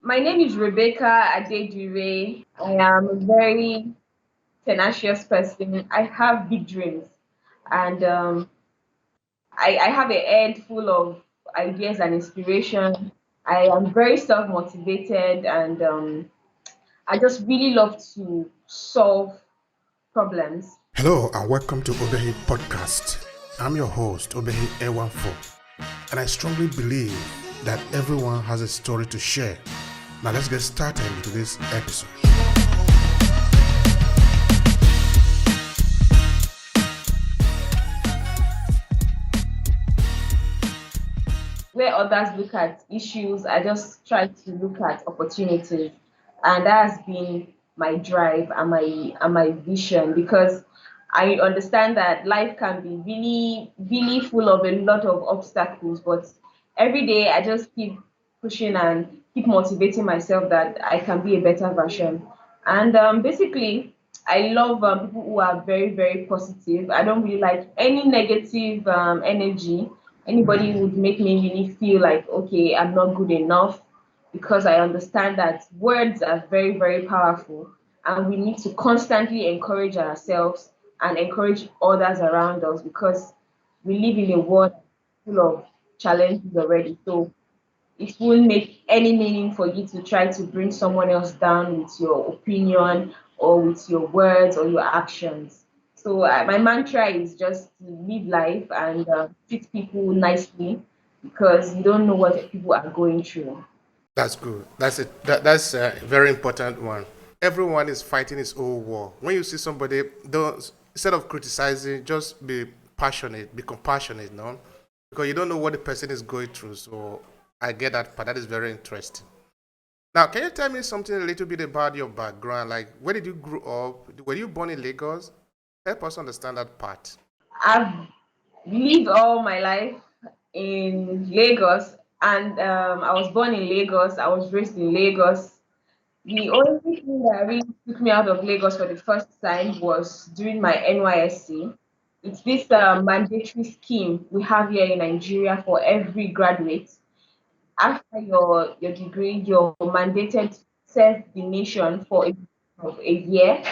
My name is Rebecca Adedure. I am a very tenacious person. I have big dreams, and I have a head full of ideas and inspiration. I am very self motivated, and I just really love to solve problems. Hello and welcome to Obehi Podcast. I'm your host, Obehi A14, and I strongly believe that everyone has a story to share. Now let's get started into this episode. Where others look at issues, I just try to look at opportunities, and that has been my drive and my vision because I understand that life can be really really full of a lot of obstacles, but every day I just keep pushing and keep motivating myself that I can be a better version. And basically, I love people who are very very positive. I don't really like any negative energy. Anybody would make me really feel like, okay, I'm not good enough, because I understand that words are very very powerful, and we need to constantly encourage ourselves and encourage others around us, because we live in a world full of challenges already. So it won't make any meaning for you to try to bring someone else down with your opinion or with your words or your actions. So my mantra is just to live life and treat people nicely, because you don't know what people are going through. That's good. That's it. That's a very important one. Everyone is fighting his own war. When you see somebody, don't instead of criticizing, just be passionate, be compassionate, no? Because you don't know what the person is going through. So I get that part. That is very interesting. Now, can you tell me something a little bit about your background? Like, where did you grow up? Were you born in Lagos? Help us understand that part. I've lived all my life in Lagos, and I was born in Lagos. I was raised in Lagos. The only thing that really took me out of Lagos for the first time was during my NYSC. It's this mandatory scheme we have here in Nigeria for every graduate. After your degree, you're mandated to serve the nation for of a year,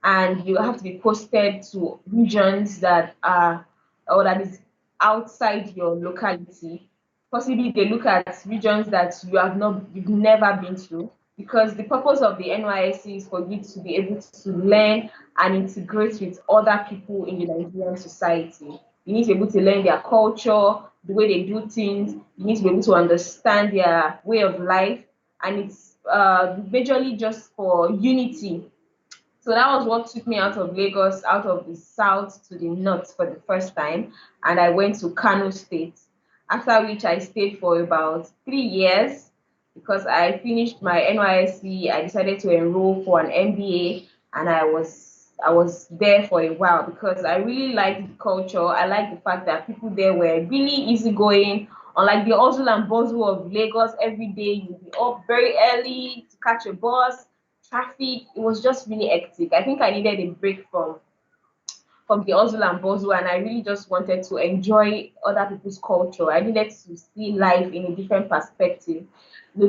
and you have to be posted to regions that are, or that is outside your locality. Possibly they look at regions that you've never been to, because the purpose of the NYSC is for you to be able to learn and integrate with other people in the Nigerian society. You need to be able to learn their culture, the way they do things. You need to be able to understand their way of life, and it's majorly just for unity. So that was what took me out of Lagos, out of the south to the north for the first time. And I went to Kano State, after which I stayed for about 3 years, because I finished my NYSC. I decided to enroll for an MBA, and I was there for a while because I really liked the culture. I liked the fact that people there were really easygoing. Unlike the hustle and bustle of Lagos, every day you'll be up very early to catch a bus, traffic. It was just really hectic. I think I needed a break from the hustle and bustle, and I really just wanted to enjoy other people's culture. I needed to see life in a different perspective,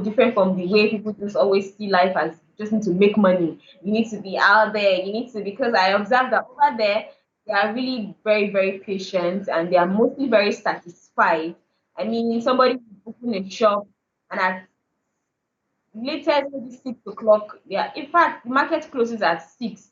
different from the way people just always see life as just need to make money. You need to be out there. You need to, because I observed that over there they are really very very patient, and they are mostly very satisfied. I mean, somebody open a shop, and at latest maybe 6 o'clock. Yeah, in fact, the market closes at 6.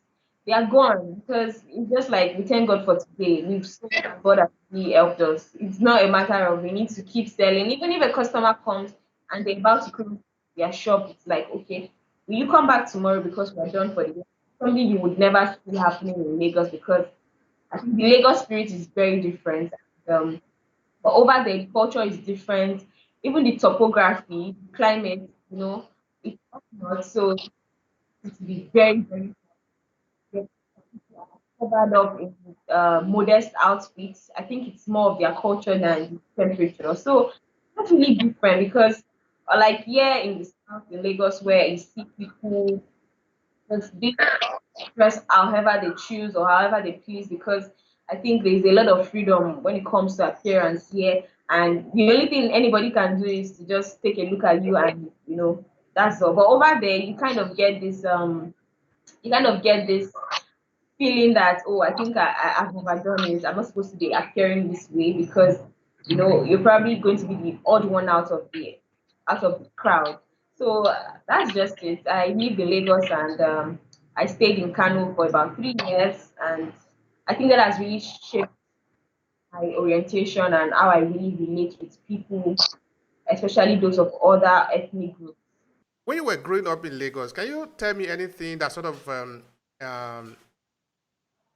They are gone, because it's just like we thank God for today. We've sold and God has really helped us. It's not a matter of we need to keep selling. Even if a customer comes and they're about to close their shop, it's like, okay, will you come back tomorrow because we're done for the day? Something you would never see happening in Lagos, because I think the Lagos spirit is very different. But over there, the culture is different. Even the topography, the climate, it's up north, so it will be very, very hot. Covered up in modest outfits. I think it's more of their culture than the temperature. So that's really different, because, like here in the south, in Lagos, where you see people just they dress however they choose or however they please, because I think there's a lot of freedom when it comes to appearance here. And the only thing anybody can do is to just take a look at you, and That's all. But over there, you kind of get this feeling that, oh, I think I've overdone it. I'm not supposed to be appearing this way because you're probably going to be the odd one out of the crowd. So that's just it. I lived in Lagos, and I stayed in Kano for about 3 years, and I think that has really shaped my orientation and how I really relate with people, especially those of other ethnic groups. When you were growing up in Lagos, can you tell me anything that sort of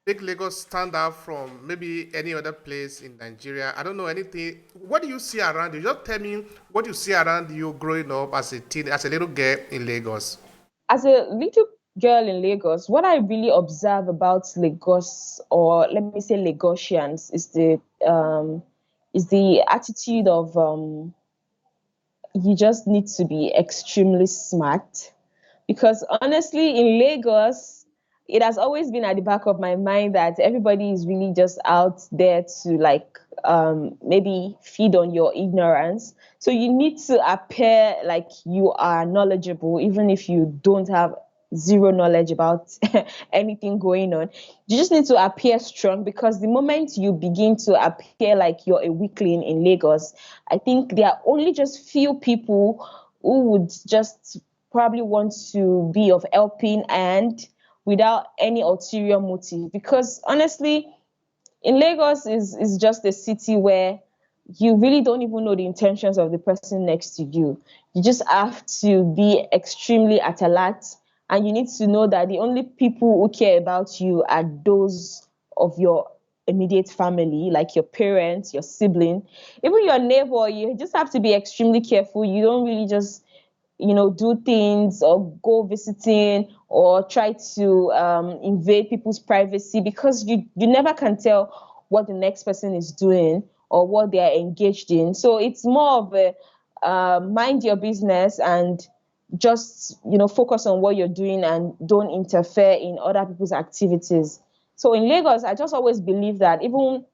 make Lagos stand out from maybe any other place in Nigeria? I don't know anything. What do you see around you? Just tell me what you see around you growing up as a teen, as a little girl in Lagos. As a little girl in Lagos, what I really observe about Lagos, or let me say Lagosians, is the attitude of you just need to be extremely smart. Because honestly, in Lagos, it has always been at the back of my mind that everybody is really just out there to like maybe feed on your ignorance. So you need to appear like you are knowledgeable, even if you don't have zero knowledge about anything going on. You just need to appear strong, because the moment you begin to appear like you're a weakling in Lagos, I think there are only just few people who would just probably want to be of helping and without any ulterior motive. Because honestly, in Lagos is just a city where you really don't even know the intentions of the person next to you. You just have to be extremely at alert, and you need to know that the only people who care about you are those of your immediate family, like your parents, your sibling, even your neighbor. You just have to be extremely careful. You don't really just do things or go visiting or try to invade people's privacy, because you never can tell what the next person is doing or what they are engaged in. So it's more of a mind your business and just focus on what you're doing and don't interfere in other people's activities. So in Lagos, I just always believe that even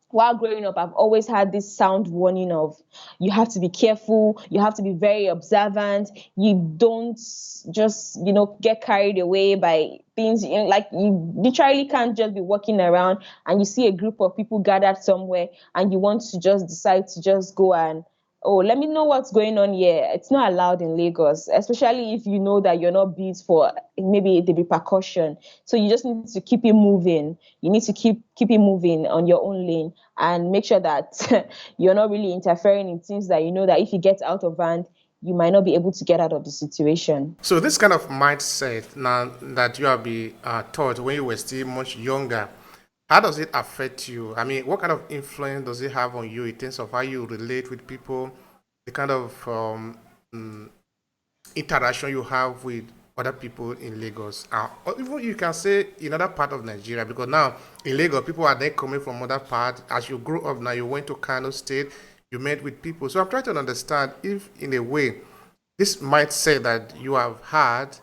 while growing up, I've always had this sound warning of you have to be careful, you have to be very observant, you don't just, get carried away by things, like you literally can't just be walking around and you see a group of people gathered somewhere and you want to just decide to just go and, oh, let me know what's going on here. It's not allowed in Lagos, especially if you know that you're not built for maybe the repercussion. So you just need to keep it moving. You need to keep it moving on your own lane and make sure that you're not really interfering in things that you know that if you get out of hand, you might not be able to get out of the situation. So this kind of mindset now that you have been taught when you were still much younger, how does it affect you? I mean, what kind of influence does it have on you in terms of how you relate with people, the kind of interaction you have with other people in Lagos, or even you can say in other part of Nigeria, because now in Lagos people are then coming from other part. As you grow up now, you went to Kano State, you met with people. So I'm trying to understand if, in a way, this mindset that you have had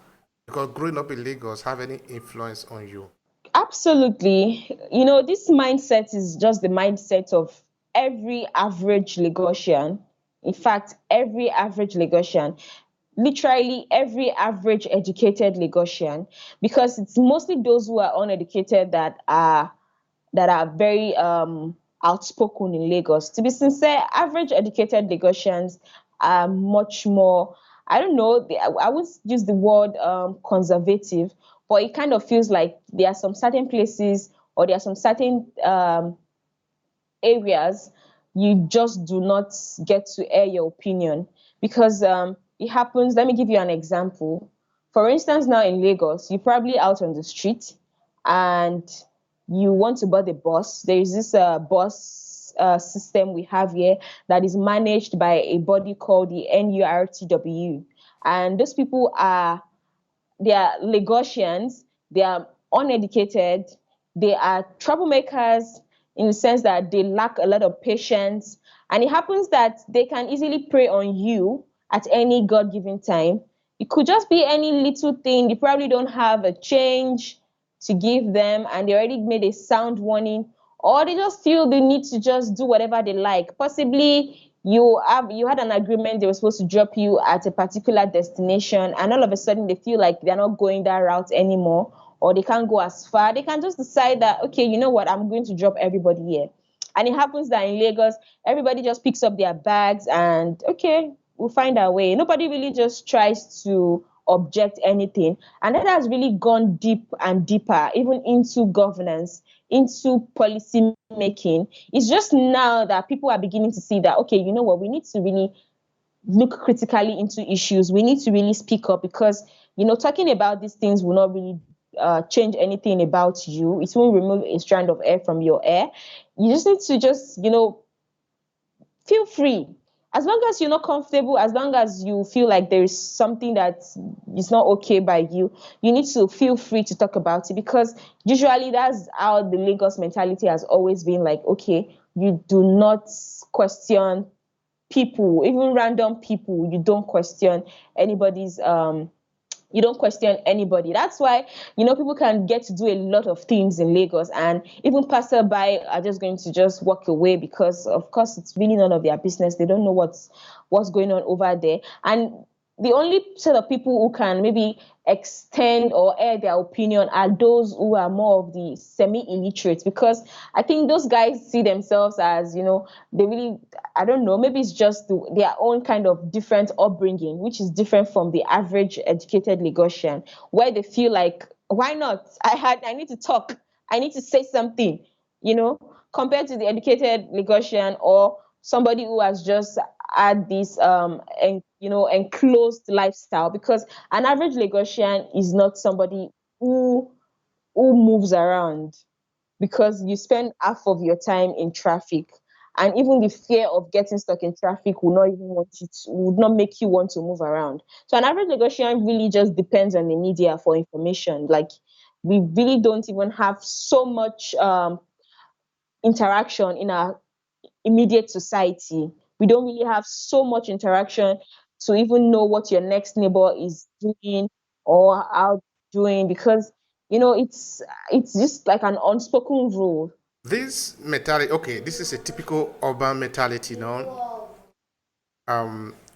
because growing up in Lagos have any influence on you. Absolutely. This mindset is just the mindset of every average Lagosian. In fact, every average Lagosian, literally every average educated Lagosian, because it's mostly those who are uneducated that are very outspoken in Lagos. To be sincere, average educated Lagosians are much more, I don't know, I would use the word conservative, but it kind of feels like there are some certain places or there are some certain areas you just do not get to air your opinion, because it happens. Let me give you an example. For instance, now in Lagos, you're probably out on the street and you want to board a bus. There is this bus system we have here that is managed by a body called the NURTW. And those people they are Lagosians, they are uneducated, they are troublemakers in the sense that they lack a lot of patience. And it happens that they can easily prey on you at any God given time. It could just be any little thing. They probably don't have a change to give them, and they already made a sound warning, or they just feel the need to just do whatever they like. Possibly You had an agreement, they were supposed to drop you at a particular destination, and all of a sudden they feel like they're not going that route anymore, or they can't go as far. They can just decide that, okay, you know what, I'm going to drop everybody here. And it happens that in Lagos, everybody just picks up their bags and, okay, we'll find our way. Nobody really just tries to object anything. And that has really gone deep and deeper, even into governance, into policy making. It's just now that people are beginning to see that, okay, you know what, we need to really look critically into issues. We need to really speak up, because, talking about these things will not really change anything about you. It won't remove a strand of hair from your hair. You just need to just, feel free. As long as you're not comfortable, as long as you feel like there is something that is not okay by you, you need to feel free to talk about it, because usually that's how the Lagos mentality has always been. Like, okay, you do not question people, even random people. You don't question anybody's you don't question anybody. That's why, people can get to do a lot of things in Lagos, and even passerby are just going to just walk away, because of course it's really none of their business. They don't know what's going on over there. And the only set of people who can maybe extend or air their opinion are those who are more of the semi-illiterate, because I think those guys see themselves as, they really, I don't know, maybe it's just their own kind of different upbringing, which is different from the average educated Lagosian, where they feel like, why not? I need to talk. I need to say something, compared to the educated Lagosian, or somebody who has just had this enclosed lifestyle. Because an average Lagosian is not somebody who moves around, because you spend half of your time in traffic, and even the fear of getting stuck in traffic would not make you want to move around. So an average Lagosian really just depends on the media for information. Like, we really don't even have so much interaction in our immediate society. We don't really have so much interaction to even know what your next neighbor is doing or how they're doing, because it's just like an unspoken rule. This mentality, okay, this is a typical urban mentality,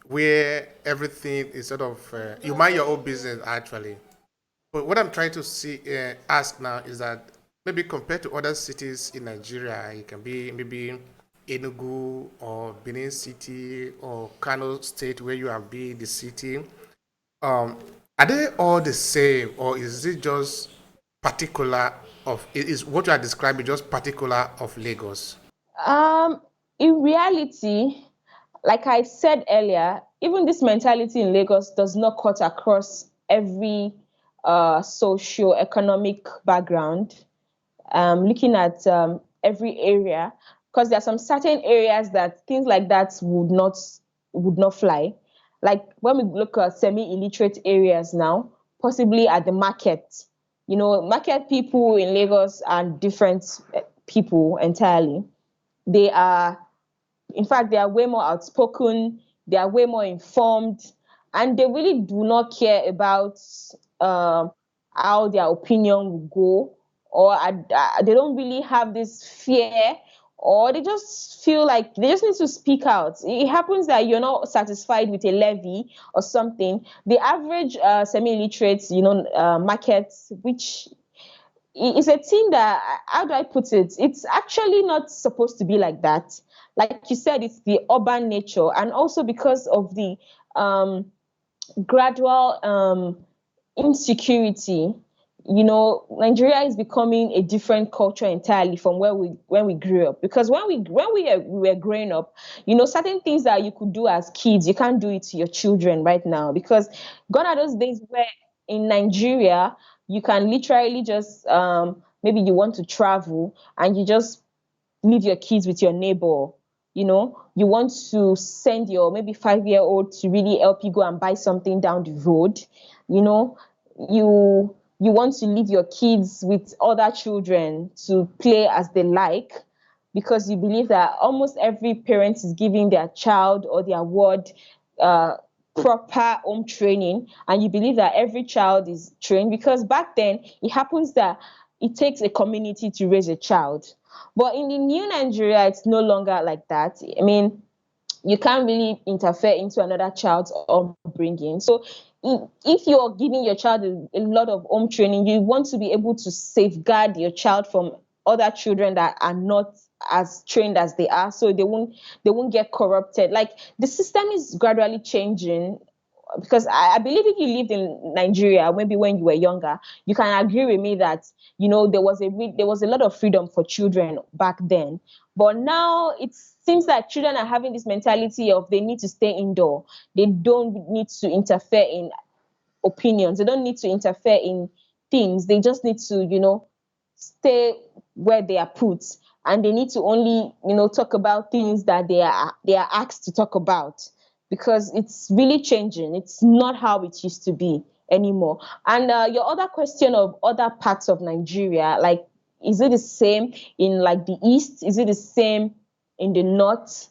where everything is sort of you mind your own business actually. But what I'm trying to ask now is that maybe compared to other cities in Nigeria, it can be maybe Enugu or Benin City or Kano State, where you have been the city. Are they all the same, or is it just particular of? Is what you are describing just particular of Lagos? Um, in reality, like I said earlier, even this mentality in Lagos does not cut across every socio-economic background. Looking at every area, because there are some certain areas that things like that would not fly. Like when we look at semi-illiterate areas now, possibly at the market, market people in Lagos are different people entirely. They are, in fact, they are way more outspoken, they are way more informed, and they really do not care about um, how their opinion will go, or they don't really have this fear, or they just feel like they just need to speak out. It happens that you're not satisfied with a levy or something. The average semi-illiterate, market, which it's a thing that, how do I put it? It's actually not supposed to be like that. Like you said, it's the urban nature, and also because of the um, gradual insecurity. Nigeria is becoming a different culture entirely from where we when we grew up. Because when we were growing up, certain things that you could do as kids, you can't do it to your children right now. Because gone are those days where in Nigeria you can literally just maybe you want to travel and you just leave your kids with your neighbor. You want to send your maybe 5-year-old to really help you go and buy something down the road. you know you want to leave your kids with other children to play as they like, because you believe that almost every parent is giving their child or their ward uh, proper home training, and you believe that every child is trained, because back then it happens that it takes a community to raise a child. But in the new Nigeria, it's no longer like that. I mean, you can't really interfere into another child's upbringing. So if you're giving your child a lot of home training, you want to be able to safeguard your child from other children that are not as trained as they are, so they won't get corrupted. Like, the system is gradually changing, because I believe if you lived in Nigeria, maybe when you were younger, you can agree with me that there was a lot of freedom for children back then. But now it seems like children are having this mentality of they need to stay indoor. They don't need to interfere in opinions. They don't need to interfere in things. They just need to, stay where they are put, and they need to only, talk about things that they are asked to talk about, because it's really changing. It's not how it used to be anymore. And your other question of other parts of Nigeria, like, is it the same in, like, the east? Is it the same in the north?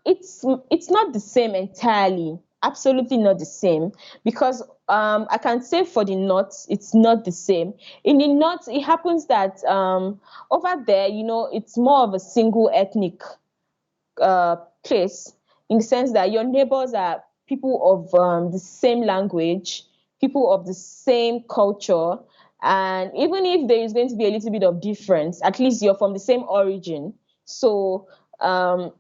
It's not the same entirely. Absolutely not the same, because I can say for the north, it's not the same. In the north, it happens that over there, it's more of a single ethnic place, in the sense that your neighbors are people of the same language, people of the same culture, and even if there is going to be a little bit of difference, at least you're from the same origin. So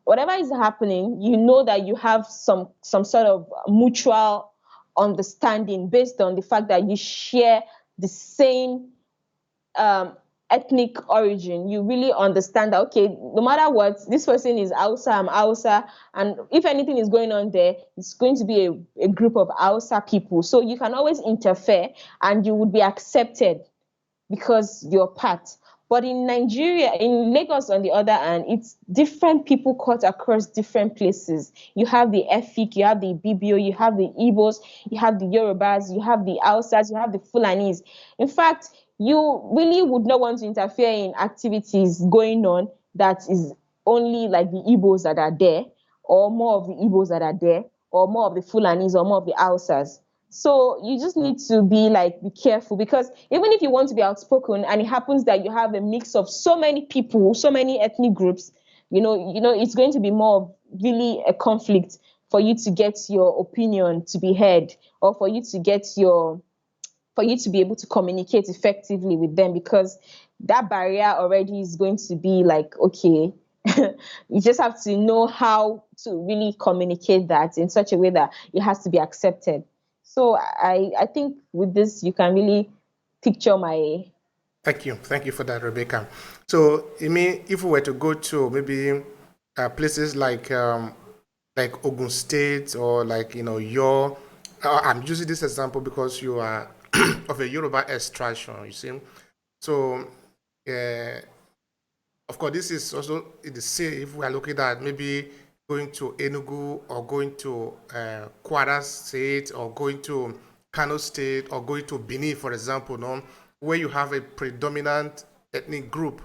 whatever is happening, you know that you have some sort of mutual understanding, based on the fact that you share the same um, ethnic origin. You really understand that, okay, no matter what, this person is Hausa, I'm Hausa, and if anything is going on there, it's going to be a group of Hausa people. So you can always interfere, and you would be accepted because you're part. But in Nigeria, in Lagos, on the other hand, it's different people cut across different places. You have the Efik, you have the Bibio, you have the Igbos, you have the Yorubas, you have the Hausas, you have the Fulanis. In fact, you really would not want to interfere in activities going on that is only like the Igbos that are there, or more of the Igbos that are there, or more of the Fulanis, or more of the Hausas. So you just need to be careful, because even if you want to be outspoken and it happens that you have a mix of so many people, so many ethnic groups, it's going to be more of really a conflict for you to get your opinion to be heard, or for you to be able to communicate effectively with them, because that barrier already is going to be like, okay, you just have to know how to really communicate that in such a way that it has to be accepted. So I think with this you can really picture my. Thank you for that, Rebecca. So, I mean, if we were to go to maybe places like Ogun State, or like your, I'm using this example because you are of a Yoruba extraction. You see, so uh, of course, this is also in the same. If we are looking at maybe going to Enugu, or going to Kwara State, or going to Kano State, or going to Benin, for example, no, where you have a predominant ethnic group.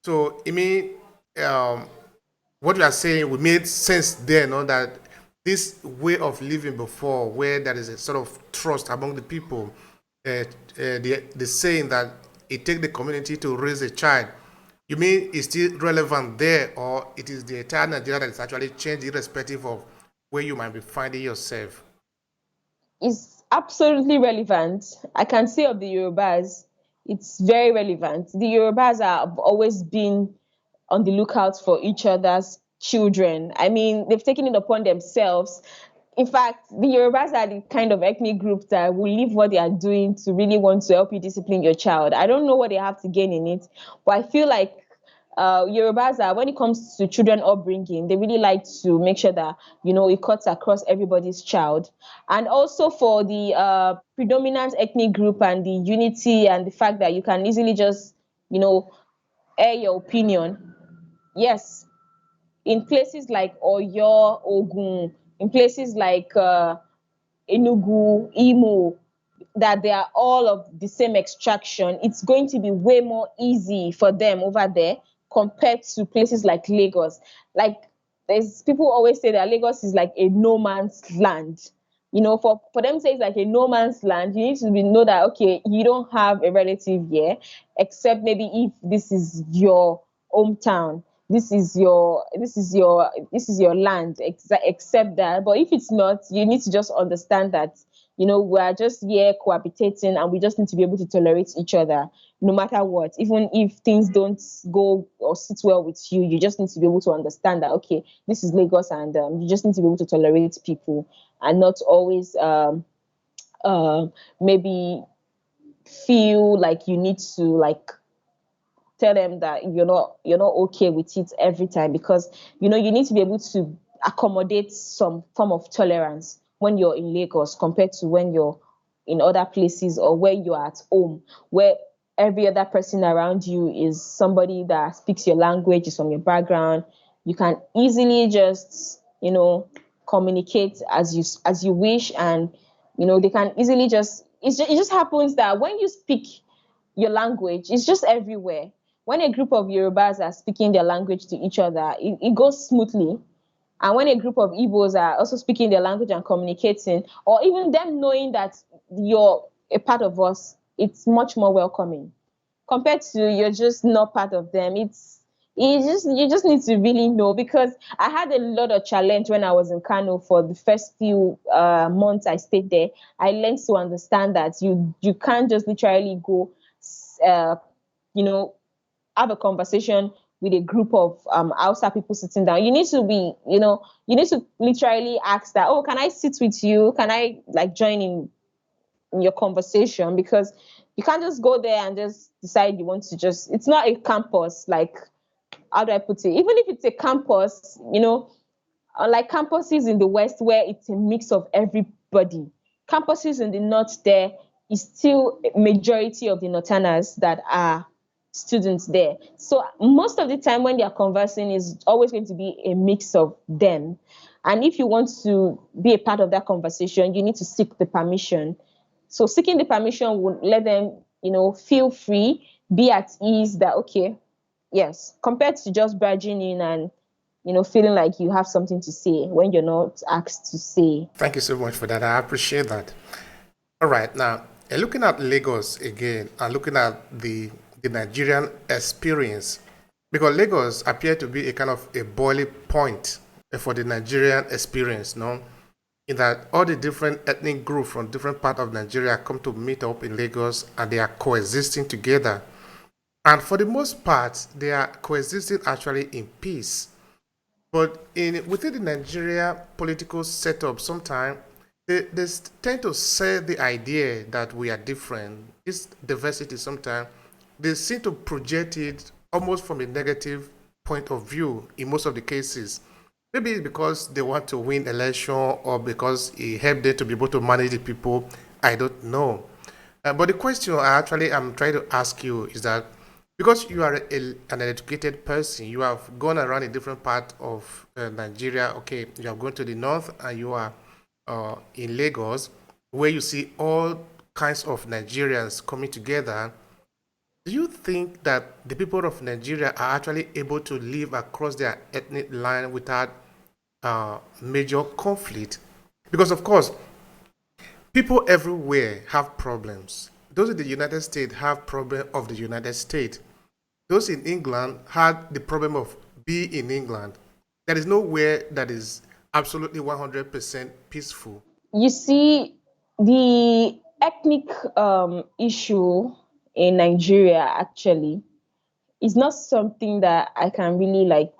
So, I mean, um, what you are saying would make sense there, no, that this way of living before, where there is a sort of trust among the people, the saying that it takes the community to raise a child, you mean it's still relevant there, or it is the entire Nigeria that is actually changed, irrespective of where you might be finding yourself? Is absolutely relevant. I can say of the Yorubas, it's very relevant. The Yorubas have always been on the lookout for each other's children. I mean, they've taken it upon themselves. In fact, the Yorubas are the kind of ethnic group that will leave what they are doing to really want to help you discipline your child. I don't know what they have to gain in it, but I feel like Yorubas are, when it comes to children upbringing, they really like to make sure that it cuts across everybody's child, and also for the predominant ethnic group and the unity and the fact that you can easily just you know air your opinion. Yes, in places like Oyo, Ogun, in places like Enugu, Imo, that they are all of the same extraction, it's going to be way more easy for them over there compared to places like Lagos. Like, there's people always say that Lagos is like a no man's land. For them to say it's like a no man's land, you need to know that, okay, you don't have a relative here, except maybe if this is your hometown. this is your land, accept that. But if it's not, you need to just understand that, we are just here cohabitating, and we just need to be able to tolerate each other no matter what. Even if things don't go or sit well with you, you just need to be able to understand that, okay, this is Lagos, and you just need to be able to tolerate people, and not always uh, maybe feel like you need to like tell them that you're not okay with it every time, because you need to be able to accommodate some form of tolerance when you're in Lagos compared to when you're in other places, or where you're at home, where every other person around you is somebody that speaks your language, is from your background. You can easily just communicate as you wish, and they can easily just it just happens that when you speak your language, it's just everywhere. When a group of Yorubas are speaking their language to each other, it goes smoothly. And when a group of Igbos are also speaking their language and communicating, or even them knowing that you're a part of us, it's much more welcoming compared to you're just not part of them. You just need to really know, because I had a lot of challenge when I was in Kano for the first few months I stayed there. I learned to understand that you can't just literally go uh, you know have a conversation with a group of Hausa people sitting down. You need to be, you need to literally ask that, oh, can I sit with you? Can I like join in your conversation? Because you can't just go there and just decide you want to just, it's not a campus. Like, how do I put it? Even if it's a campus, unlike campuses in the West where it's a mix of everybody, campuses in the North, there is still a majority of the Northerners that are students there. So most of the time when they are conversing, is always going to be a mix of them. And if you want to be a part of that conversation, you need to seek the permission. So seeking the permission would let them, feel free, be at ease that, okay, yes, compared to just barging in and feeling like you have something to say when you're not asked to say. Thank you so much for that. I appreciate that. All right, now looking at Lagos again and looking at the Nigerian experience, because Lagos appear to be a kind of a boiling point for the Nigerian experience, no? In that all the different ethnic groups from different parts of Nigeria come to meet up in Lagos and they are coexisting together. And for the most part, they are coexisting actually in peace. But within the Nigeria political setup, sometimes they tend to sell the idea that we are different. This diversity sometimes they seem to project it almost from a negative point of view in most of the cases. Maybe it's because they want to win election or because it helped them to be able to manage the people. I don't know. But the question I actually am trying to ask you is that because you are an educated person, you have gone around a different part of Nigeria. Okay, you have gone to the north and you are in Lagos, where you see all kinds of Nigerians coming together. Do you think that the people of Nigeria are actually able to live across their ethnic line without major conflict? Because, of course, people everywhere have problems. Those in the United States have problem of the United States. Those in England had the problem of being in England. There is nowhere that is absolutely 100% peaceful. You see, the ethnic issue in Nigeria actually is not something that I can really like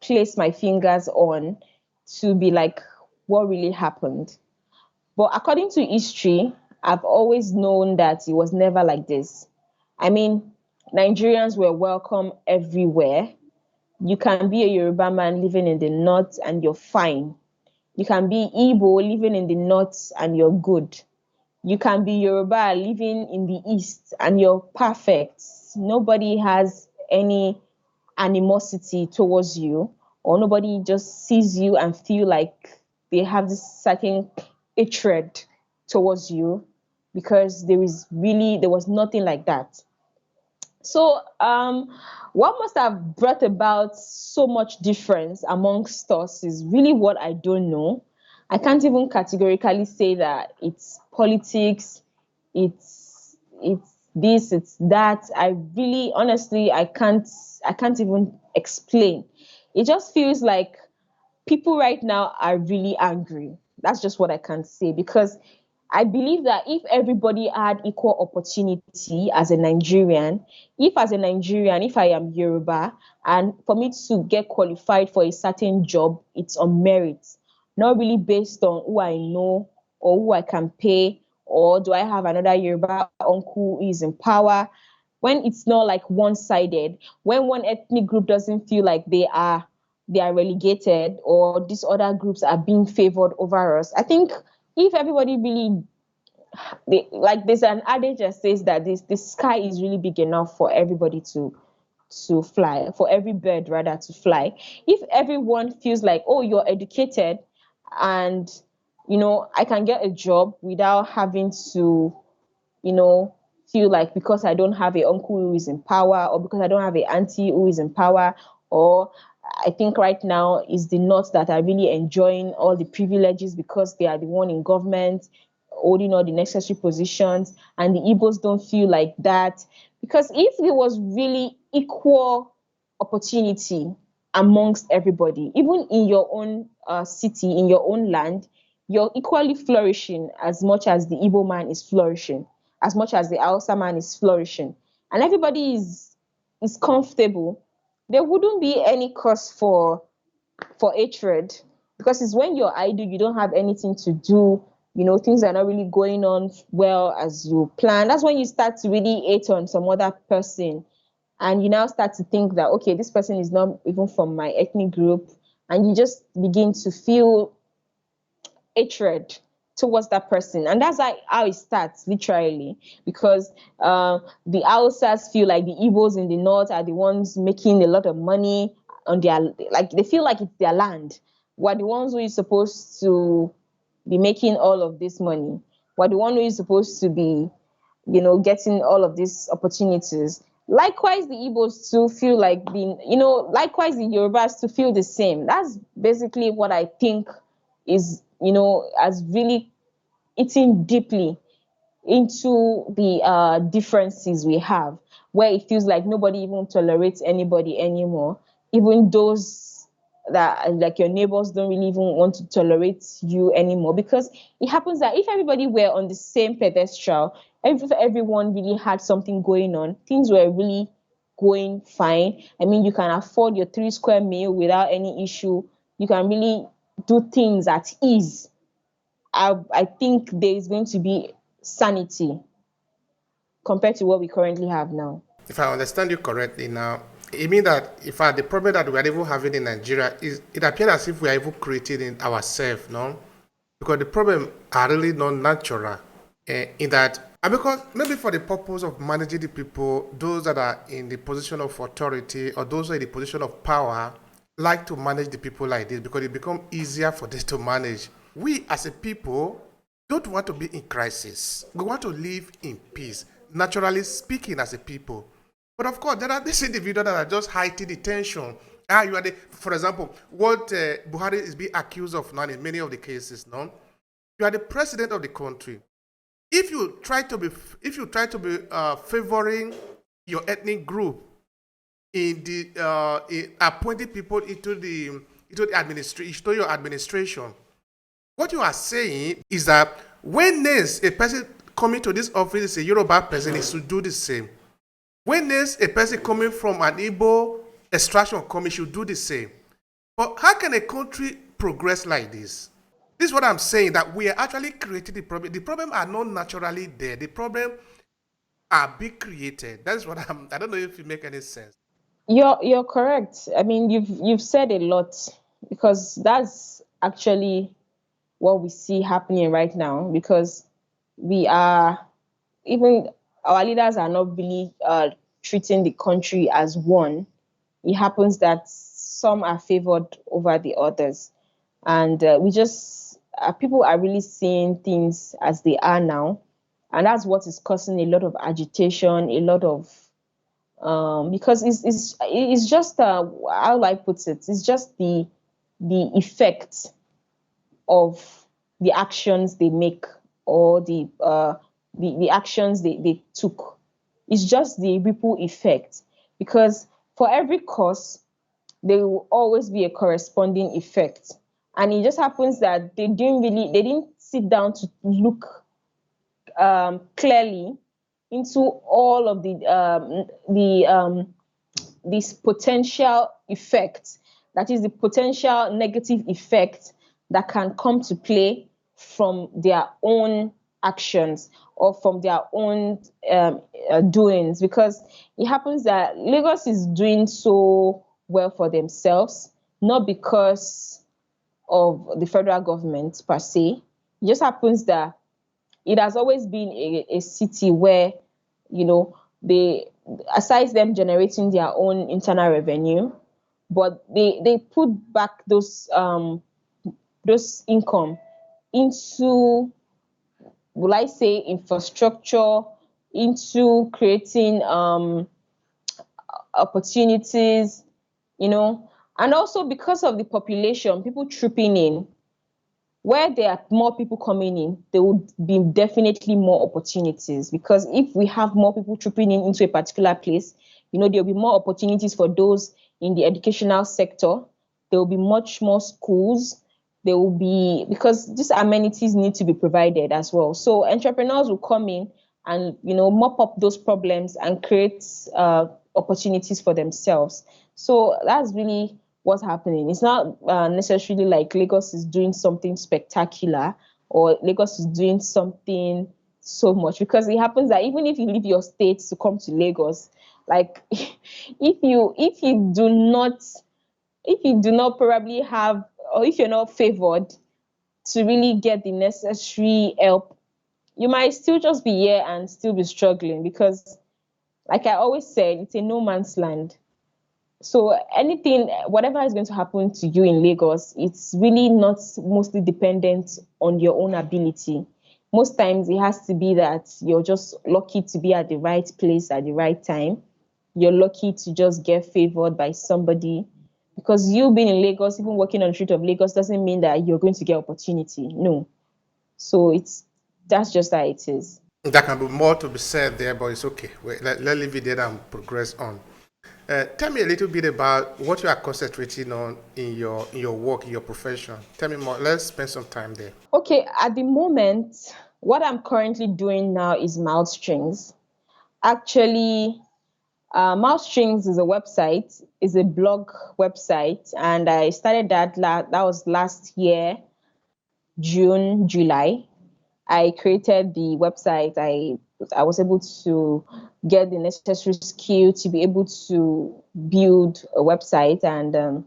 place my fingers on to be like what really happened. But according to history, I've always known that it was never like this. I mean, Nigerians were welcome everywhere. You can be a Yoruba man living in the north and you're fine. You can be Igbo living in the north and you're good. You can be Yoruba living in the east and you're perfect. Nobody has any animosity towards you, or nobody just sees you and feel like they have this certain hatred towards you, because there was nothing like that. So what must have brought about so much difference amongst us is really what I don't know. I can't even categorically say that it's politics, it's this, it's that. I really, honestly, I can't even explain. It just feels like people right now are really angry. That's just what I can say, because I believe that if everybody had equal opportunity as a Nigerian, if I am Yoruba, and for me to get qualified for a certain job, it's on merit, not really based on who I know or who I can pay, or do I have another Yoruba uncle who is in power. When it's not like one-sided, when one ethnic group doesn't feel like they are relegated, or these other groups are being favored over us. I think if everybody really, like, there's an adage that says that the sky is really big enough for everybody to fly, for every bird rather to fly. If everyone feels like, oh, you're educated, and I can get a job without having to, you know, feel like, because I don't have a uncle who is in power, or because I don't have a auntie who is in power, or I think right now is the North that are really enjoying all the privileges because they are the one in government holding all the necessary positions, and the Igbos don't feel like that. Because if there was really equal opportunity amongst everybody, even in your own city, in your own land, you're equally flourishing as much as the Igbo man is flourishing, as much as the Hausa man is flourishing, and everybody is comfortable, there wouldn't be any cause for hatred, because it's when you're idle, you don't have anything to do, things are not really going on well as you plan. That's when you start to really hate on some other person, and you now start to think that, okay, this person is not even from my ethnic group, and you just begin to feel hatred towards that person. And that's how it starts, literally, because the outsiders feel like the Igbos in the north are the ones making a lot of money on their, like, they feel like it's their land. We're the ones who is supposed to be making all of this money. We're the one who is supposed to be, getting all of these opportunities. Likewise, the Igbos too feel like being, likewise, the Yorubas to feel the same. That's basically what I think is, has really eaten deeply into the differences we have, where it feels like nobody even tolerates anybody anymore. Even those that, like, your neighbors don't really even want to tolerate you anymore, because it happens that if everybody were on the same pedestal, if everyone really had something going on, things were really going fine. I mean, you can afford your 3 square meal without any issue. You can really do things at ease. I think there is going to be sanity compared to what we currently have now. If I understand you correctly now, it means that in fact the problem that we are even having in Nigeria is it appears as if we are even creating it ourselves, no? Because the problem are really not natural in that, and because maybe for the purpose of managing the people, those that are in the position of authority or those who are in the position of power like to manage the people like this because it becomes easier for them to manage. We as a people don't want to be in crisis. We want to live in peace, naturally speaking, as a people. But of course, there are these individuals that are just heightening the tension. You are for example, what Buhari is being accused of now in many of the cases. No, you are the president of the country. If you try to be, favoring your ethnic group in the in appointing people into your administration, what you are saying is that when next a person coming to this office is a Yoruba person, is to do the same. When next a person coming from an Igbo extraction coming should do the same. But how can a country progress like this? This is what I'm saying, that we are actually creating the problem. The problem are not naturally there. The problem are being created. That's what I don't know if it make any sense. You're correct. I mean, you've said a lot, because that's actually what we see happening right now, because we are, even our leaders are not really treating the country as one. It happens that some are favored over the others, and we just people are really seeing things as they are now, and that's what is causing a lot of agitation, a lot of because it's just how I put it, it's just the effect of the actions they make, or the actions they took. It's just the ripple effect, because for every cause there will always be a corresponding effect. And it just happens that they didn't sit down to look clearly into all of this potential effect, that is the potential negative effect that can come to play from their own actions or from their own doings. Because it happens that Lagos is doing so well for themselves, not because of the federal government per se. It just happens that it has always been a city where, you know, they, aside them generating their own internal revenue, but they put back those income into, will I say, infrastructure, into creating opportunities, you know. And also because of the population, people trooping in, where there are more people coming in, there would be definitely more opportunities. Because if we have more people trooping in into a particular place, you know, there will be more opportunities for those in the educational sector. There will be much more schools. There will be, because these amenities need to be provided as well. So entrepreneurs will come in and, you know, mop up those problems and create opportunities for themselves. So that's really what's happening. It's not necessarily like Lagos is doing something spectacular or Lagos is doing something so much, because it happens that even if you leave your state to come to Lagos, like if you do not probably have, or if you're not favored to really get the necessary help, you might still just be here and still be struggling. Because like I always said, it's a no man's land. So anything, whatever is going to happen to you in Lagos, it's really not mostly dependent on your own ability. Most times it has to be that you're just lucky to be at the right place at the right time. You're lucky to just get favored by somebody. Because you being in Lagos, even working on the street of Lagos, doesn't mean that you're going to get opportunity. No. So that's just how it is. There can be more to be said there, but it's okay. Let's leave it there and progress on. Tell me a little bit about what you are concentrating on in your work, in your profession. Tell me more. Let's spend some time there. Okay, at the moment, what I'm currently doing now is mouth strings. Actually, Mouse Strings is a website, is a blog website, and I started that was last year, June, July. I created the website. I was able to get the necessary skill to be able to build a website, and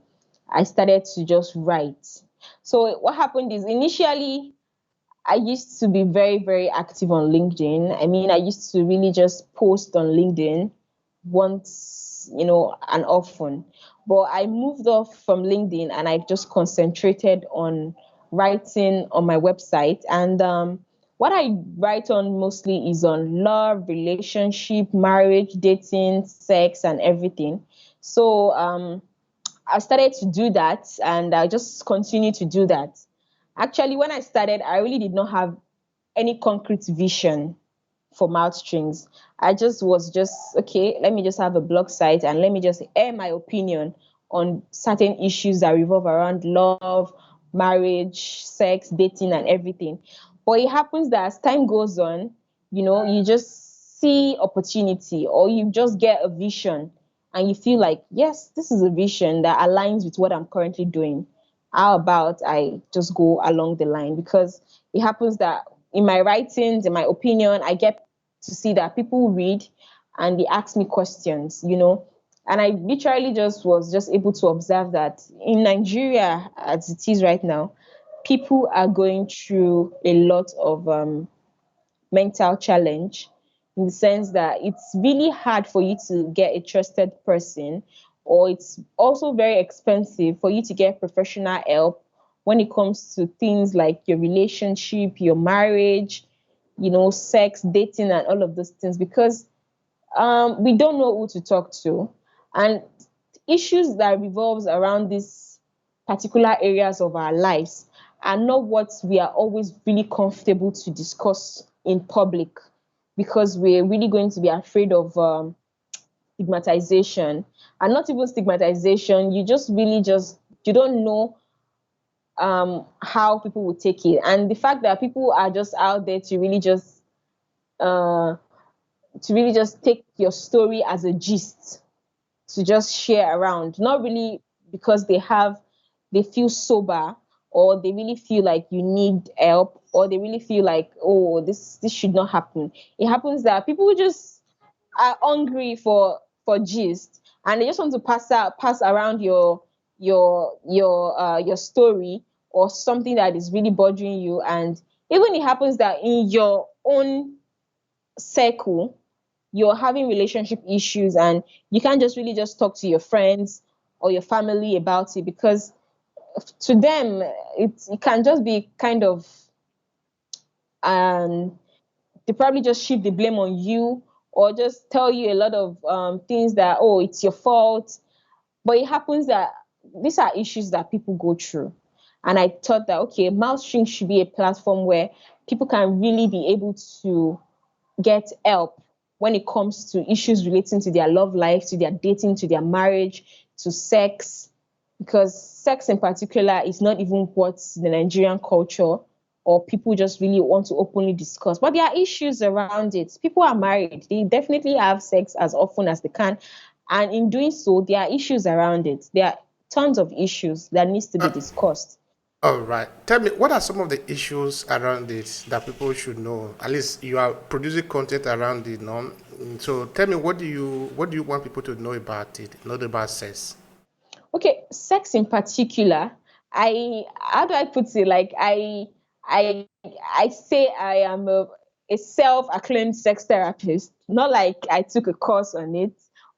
I started to just write. So what happened is, initially I used to be very, very active on LinkedIn. I mean, I used to really just post on LinkedIn once, you know, and often. But I moved off from LinkedIn and I just concentrated on writing on my website. And what I write on mostly is on love, relationship, marriage, dating, sex, and everything. So I started to do that and I just continue to do that. Actually, when I started, I really did not have any concrete vision for mouth strings. I just was just, okay, let me just have a blog site and let me just air my opinion on certain issues that revolve around love, marriage, sex, dating, and everything. But it happens that as time goes on, you know, you just see opportunity or you just get a vision and you feel like, yes, this is a vision that aligns with what I'm currently doing. How about I just go along the line? Because it happens that in my writings, in my opinion, I get to see that people read and they ask me questions, you know. And I literally just was just able to observe that in Nigeria, as it is right now, people are going through a lot of mental challenge, in the sense that it's really hard for you to get a trusted person, or it's also very expensive for you to get professional help when it comes to things like your relationship, your marriage, you know, sex, dating, and all of those things, because we don't know who to talk to. And issues that revolves around these particular areas of our lives are not what we are always really comfortable to discuss in public. because we're really going to be afraid of stigmatization. And not even stigmatization, you just really just, you don't know how people will take it. And the fact that people are just out there uh, to really just take your story as a gist to just share around, not really because they feel sober, or they really feel like you need help, or they really feel like, oh, this should not happen. It happens that people just are hungry for gist, and they just want to pass around your story, or something that is really bothering you. And even it happens that in your own circle you're having relationship issues, and you can't just really just talk to your friends or your family about it, because to them it can just be kind of, um they probably just shift the blame on you, or just tell you a lot of things that, oh, it's your fault. But it happens that these are issues that people go through. And I thought that, okay, Mouthstring should be a platform where people can really be able to get help when it comes to issues relating to their love life, to their dating, to their marriage, to sex. Because sex in particular is not even what the Nigerian culture or people just really want to openly discuss. But there are issues around it. People are married, they definitely have sex as often as they can. And in doing so, there are issues around it. There are tons of issues that needs to be discussed. All right. Tell me, what are some of the issues around it that people should know? At least you are producing content around it, no? So tell me, what do you want people to know about it, not about sex? Okay, sex in particular, I how do I put it? Like I say I am a self-acclaimed sex therapist. Not like I took a course on it,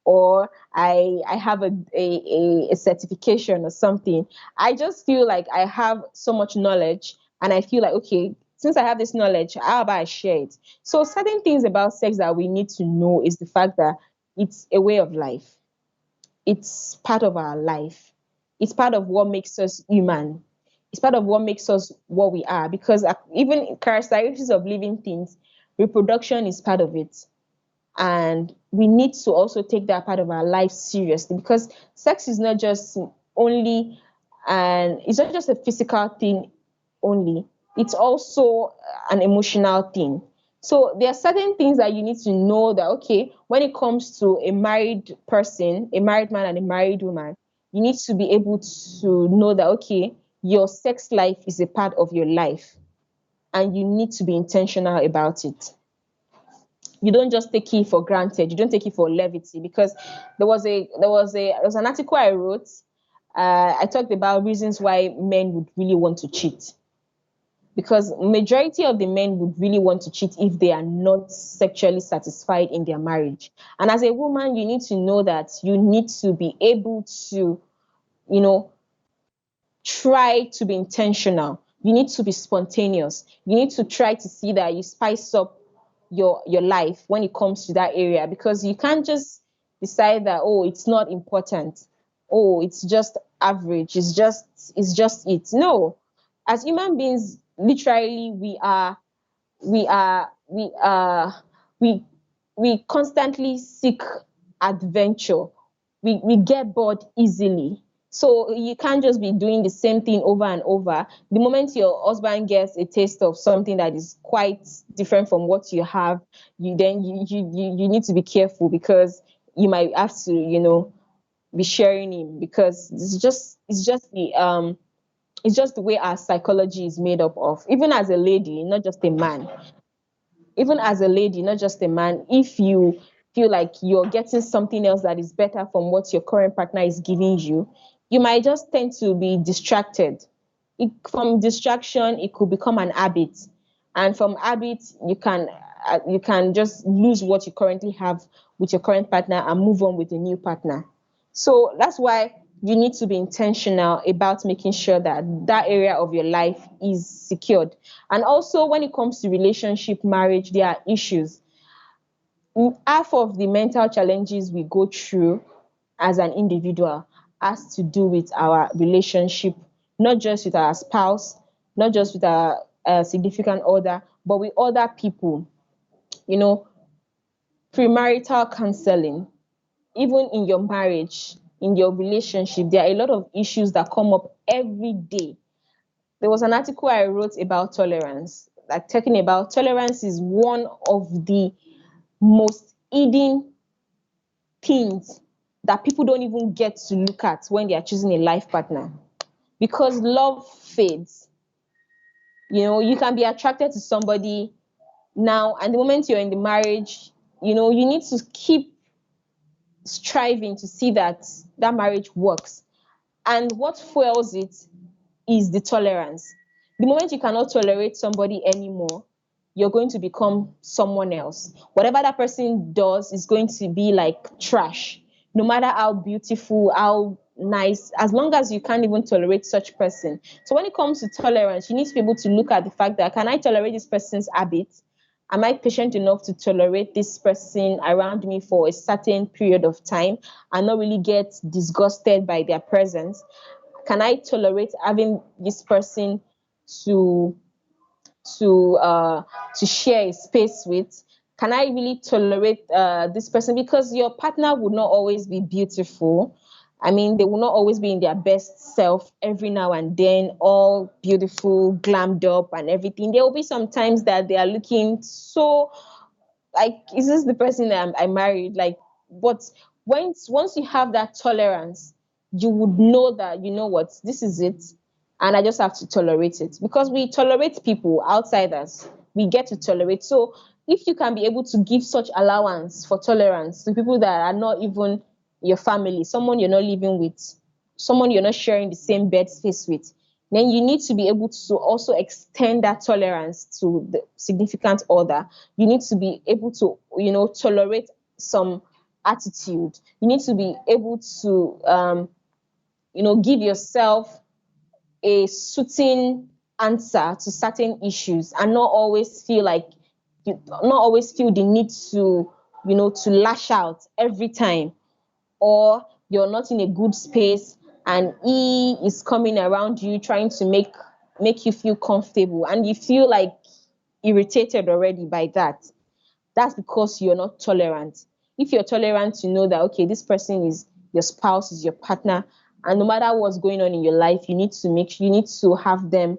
or I have a certification or something. I just feel like I have so much knowledge, and I feel like, okay, since I have this knowledge, how about I share it? So certain things about sex that we need to know is the fact that it's a way of life. It's part of our life. It's part of what makes us human. It's part of what makes us what we are. Because even characteristics of living things, reproduction is part of it. And we need to also take that part of our life seriously, because sex is not just only, and it's not just a physical thing only, it's also an emotional thing. So there are certain things that you need to know that, okay, when it comes to a married person, a married man and a married woman, you need to be able to know that, okay, your sex life is a part of your life, and you need to be intentional about it. You don't just take it for granted. You don't take it for levity, because there was an article I wrote. I talked about reasons why men would really want to cheat, because majority of the men would really want to cheat if they are not sexually satisfied in their marriage. And as a woman, you need to know that you need to be able to, you know, try to be intentional. You need to be spontaneous. You need to try to see that you spice up your life when it comes to that area, because you can't just decide that, oh, it's not important, oh, it's just average, it's just it. No, as human beings, literally, we are we we constantly seek adventure. We get bored easily. So you can't just be doing the same thing over and over. The moment your husband gets a taste of something that is quite different from what you have, you need to be careful, because you might have to, be sharing him, because it's just the way our psychology is made up of. Even as a lady, not just a man, even as a lady, not just a man, if you feel like you're getting something else that is better from what your current partner is giving you, you might just tend to be distracted. From distraction, it could become an habit, and from habit, you can just lose what you currently have with your current partner and move on with a new partner. So that's why you need to be intentional about making sure that that area of your life is secured. And also, when it comes to relationship, marriage, there are issues. Half of the mental challenges we go through as an individual has to do with our relationship, not just with our spouse, not just with our significant other, but with other people. premarital counseling, even in your marriage, in your relationship, there are a lot of issues that come up every day. There was an article I wrote about tolerance, like talking about tolerance is one of the most hidden things that people don't even get to look at when they are choosing a life partner, because love fades. You can be attracted to somebody now, and the moment you're in the marriage, you need to keep striving to see that that marriage works. And what fuels it is the tolerance. The moment you cannot tolerate somebody anymore, you're going to become someone else. Whatever that person does is going to be like trash. No matter how beautiful, how nice, as long as you can't even tolerate such person. So when it comes to tolerance, you need to be able to look at the fact that, can I tolerate this person's habits? Am I patient enough to tolerate this person around me for a certain period of time and not really get disgusted by their presence? Can I tolerate having this person to to uh to share a space with? Can I really tolerate this person? Because your partner would not always be beautiful. I mean, they will not always be in their best self every now and then, all beautiful, glammed up and everything. There will be some times that they are looking so like, is this the person that I married? Like, but once you have that tolerance, you would know that, you know what, this is it, and I just have to tolerate it, because we tolerate people outsiders. We get to tolerate. So if you can be able to give such allowance for tolerance to people that are not even your family, someone you're not living with, someone you're not sharing the same bed space with, then you need to be able to also extend that tolerance to the significant other. You need to be able to, tolerate some attitude. You need to be able to, give yourself a suiting answer to certain issues, and not always feel like, not always feel the need to, to lash out every time, or you're not in a good space and he is coming around you trying to make you feel comfortable and you feel like irritated already by that. That's because you're not tolerant. If you're tolerant, you know that, okay, this person is your spouse, is your partner, and no matter what's going on in your life, you need to have them,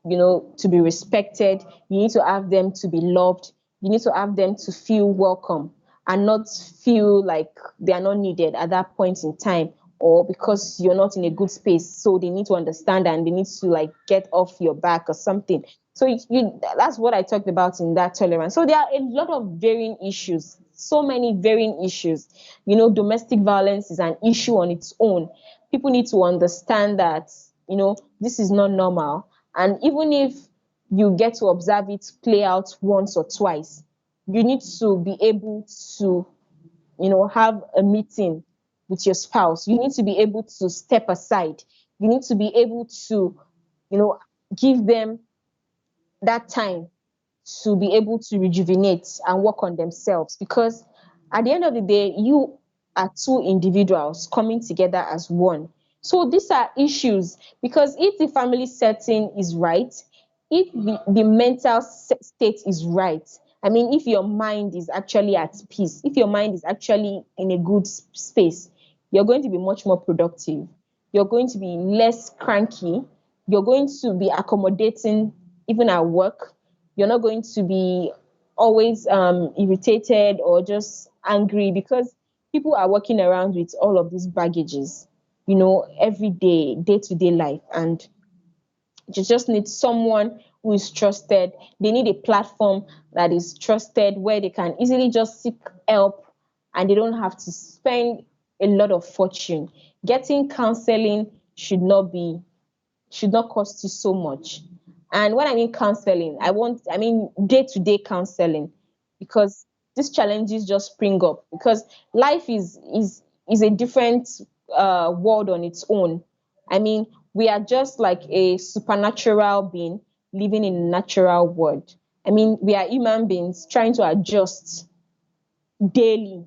to be respected. You need to have them to be loved. You need to have them to feel welcome and not feel like they are not needed at that point in time, or because you're not in a good space. So they need to understand and they need to like get off your back or something. So that's what I talked about in that tolerance. So there are a lot of varying issues, so many varying issues. Domestic violence is an issue on its own. People need to understand that, this is not normal. And even if you get to observe it play out once or twice, you need to be able to, have a meeting with your spouse. You need to be able to step aside. You need to be able to, give them that time to be able to rejuvenate and work on themselves, because at the end of the day, you are two individuals coming together as one. So these are issues, because if the family setting is right, if the mental state is right, I mean, if your mind is actually at peace, if your mind is actually in a good space, you're going to be much more productive. You're going to be less cranky. You're going to be accommodating even at work. You're not going to be always irritated or just angry, because people are walking around with all of these baggages, every day, day to day life. And you just need someone who is trusted. They need a platform that is trusted, where they can easily just seek help and they don't have to spend a lot of fortune. Getting counseling should not cost you so much. And when I mean counseling, I mean day-to-day counseling, because these challenges just spring up, because life is a different world on its own. I mean, we are just like a supernatural being living in a natural world. I mean, we are human beings trying to adjust daily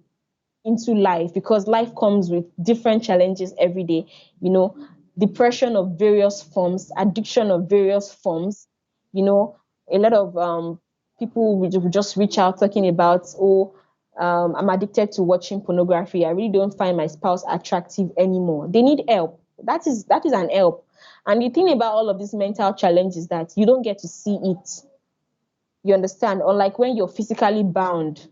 into life, because life comes with different challenges every day, you know, depression of various forms, addiction of various forms, you know, a lot of people will just reach out talking about, oh, I'm addicted to watching pornography. I really don't find my spouse attractive anymore. They need help. That is an help. And the thing about all of these mental challenges is that you don't get to see it. You understand? Or like when you're physically bound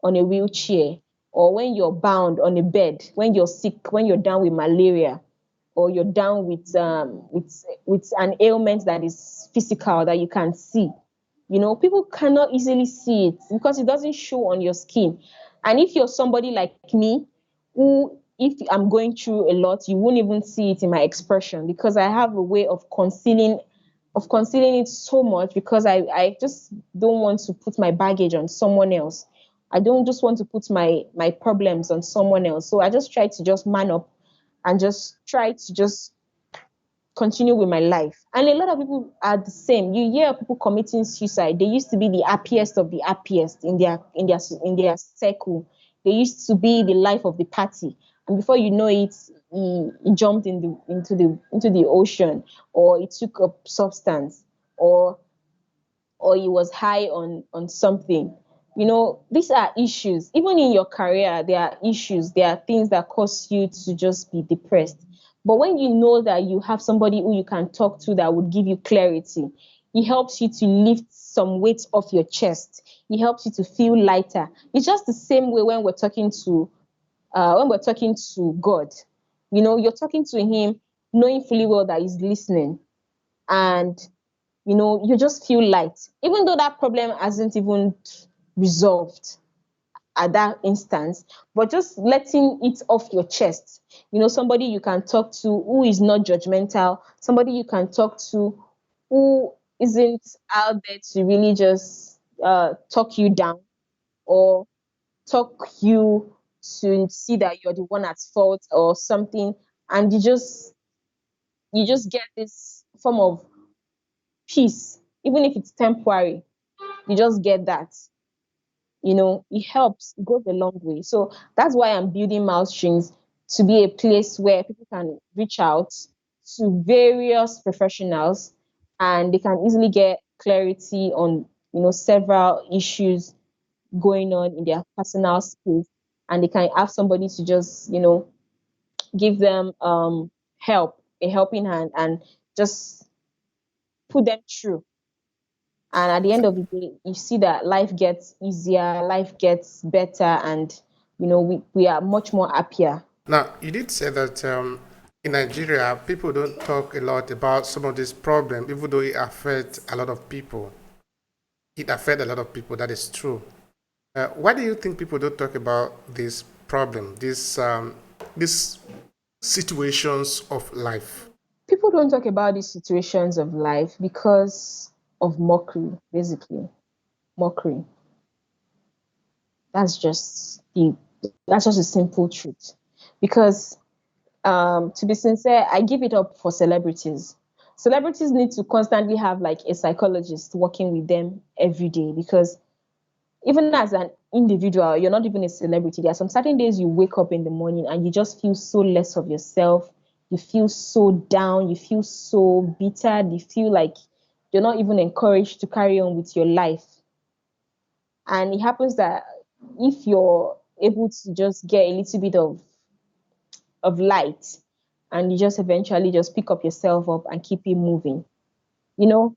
on a wheelchair, or when you're bound on a bed, when you're sick, when you're down with malaria, or you're down with an ailment that is physical that you can see. People cannot easily see it because it doesn't show on your skin. And if you're somebody like me, who, if I'm going through a lot, you won't even see it in my expression because I have a way of concealing it so much because I just don't want to put my baggage on someone else. I don't just want to put my problems on someone else. So I just try to just man up and just try to just continue with my life. And a lot of people are the same. You hear people committing suicide. They used to be the happiest of the happiest in their circle. They used to be the life of the party. And before you know it, he jumped into the ocean, or he took up substance, or he was high on something. These are issues. Even in your career, there are issues. There are things that cause you to just be depressed. But when you know that you have somebody who you can talk to that would give you clarity, it helps you to lift some weight off your chest. It helps you to feel lighter. It's just the same way when we're talking to God. You're talking to him knowing fully well that he's listening, and you just feel light, even though that problem hasn't even resolved at that instance, but just letting it off your chest. Somebody you can talk to who is not judgmental, somebody you can talk to who isn't out there to really just talk you down, or talk you to see that you're the one at fault or something, and you just get this form of peace, even if it's temporary. You just get that. It helps. It goes a long way. So that's why I'm building Mouthstrings to be a place where people can reach out to various professionals, and they can easily get clarity on several issues going on in their personal space, and they can have somebody to just give them help, a helping hand, and just put them through. And at the end of the day, you see that life gets easier, life gets better, and we are much more happier. Now, you did say that in Nigeria, people don't talk a lot about some of these problems, even though it affects a lot of people. It affects a lot of people. That is true. Why do you think people don't talk about this problem, these situations of life? People don't talk about these situations of life because of mockery, basically. Mockery. That's just a simple truth. Because to be sincere, I give it up for celebrities. Celebrities need to constantly have like a psychologist working with them every day, because even as an individual, you're not even a celebrity. There are some certain days you wake up in the morning and you just feel so less of yourself. You feel so down. You feel so bitter. You feel like you're not even encouraged to carry on with your life. And it happens that if you're able to just get a little bit of light, and you just eventually just pick up yourself up and keep it moving. You know,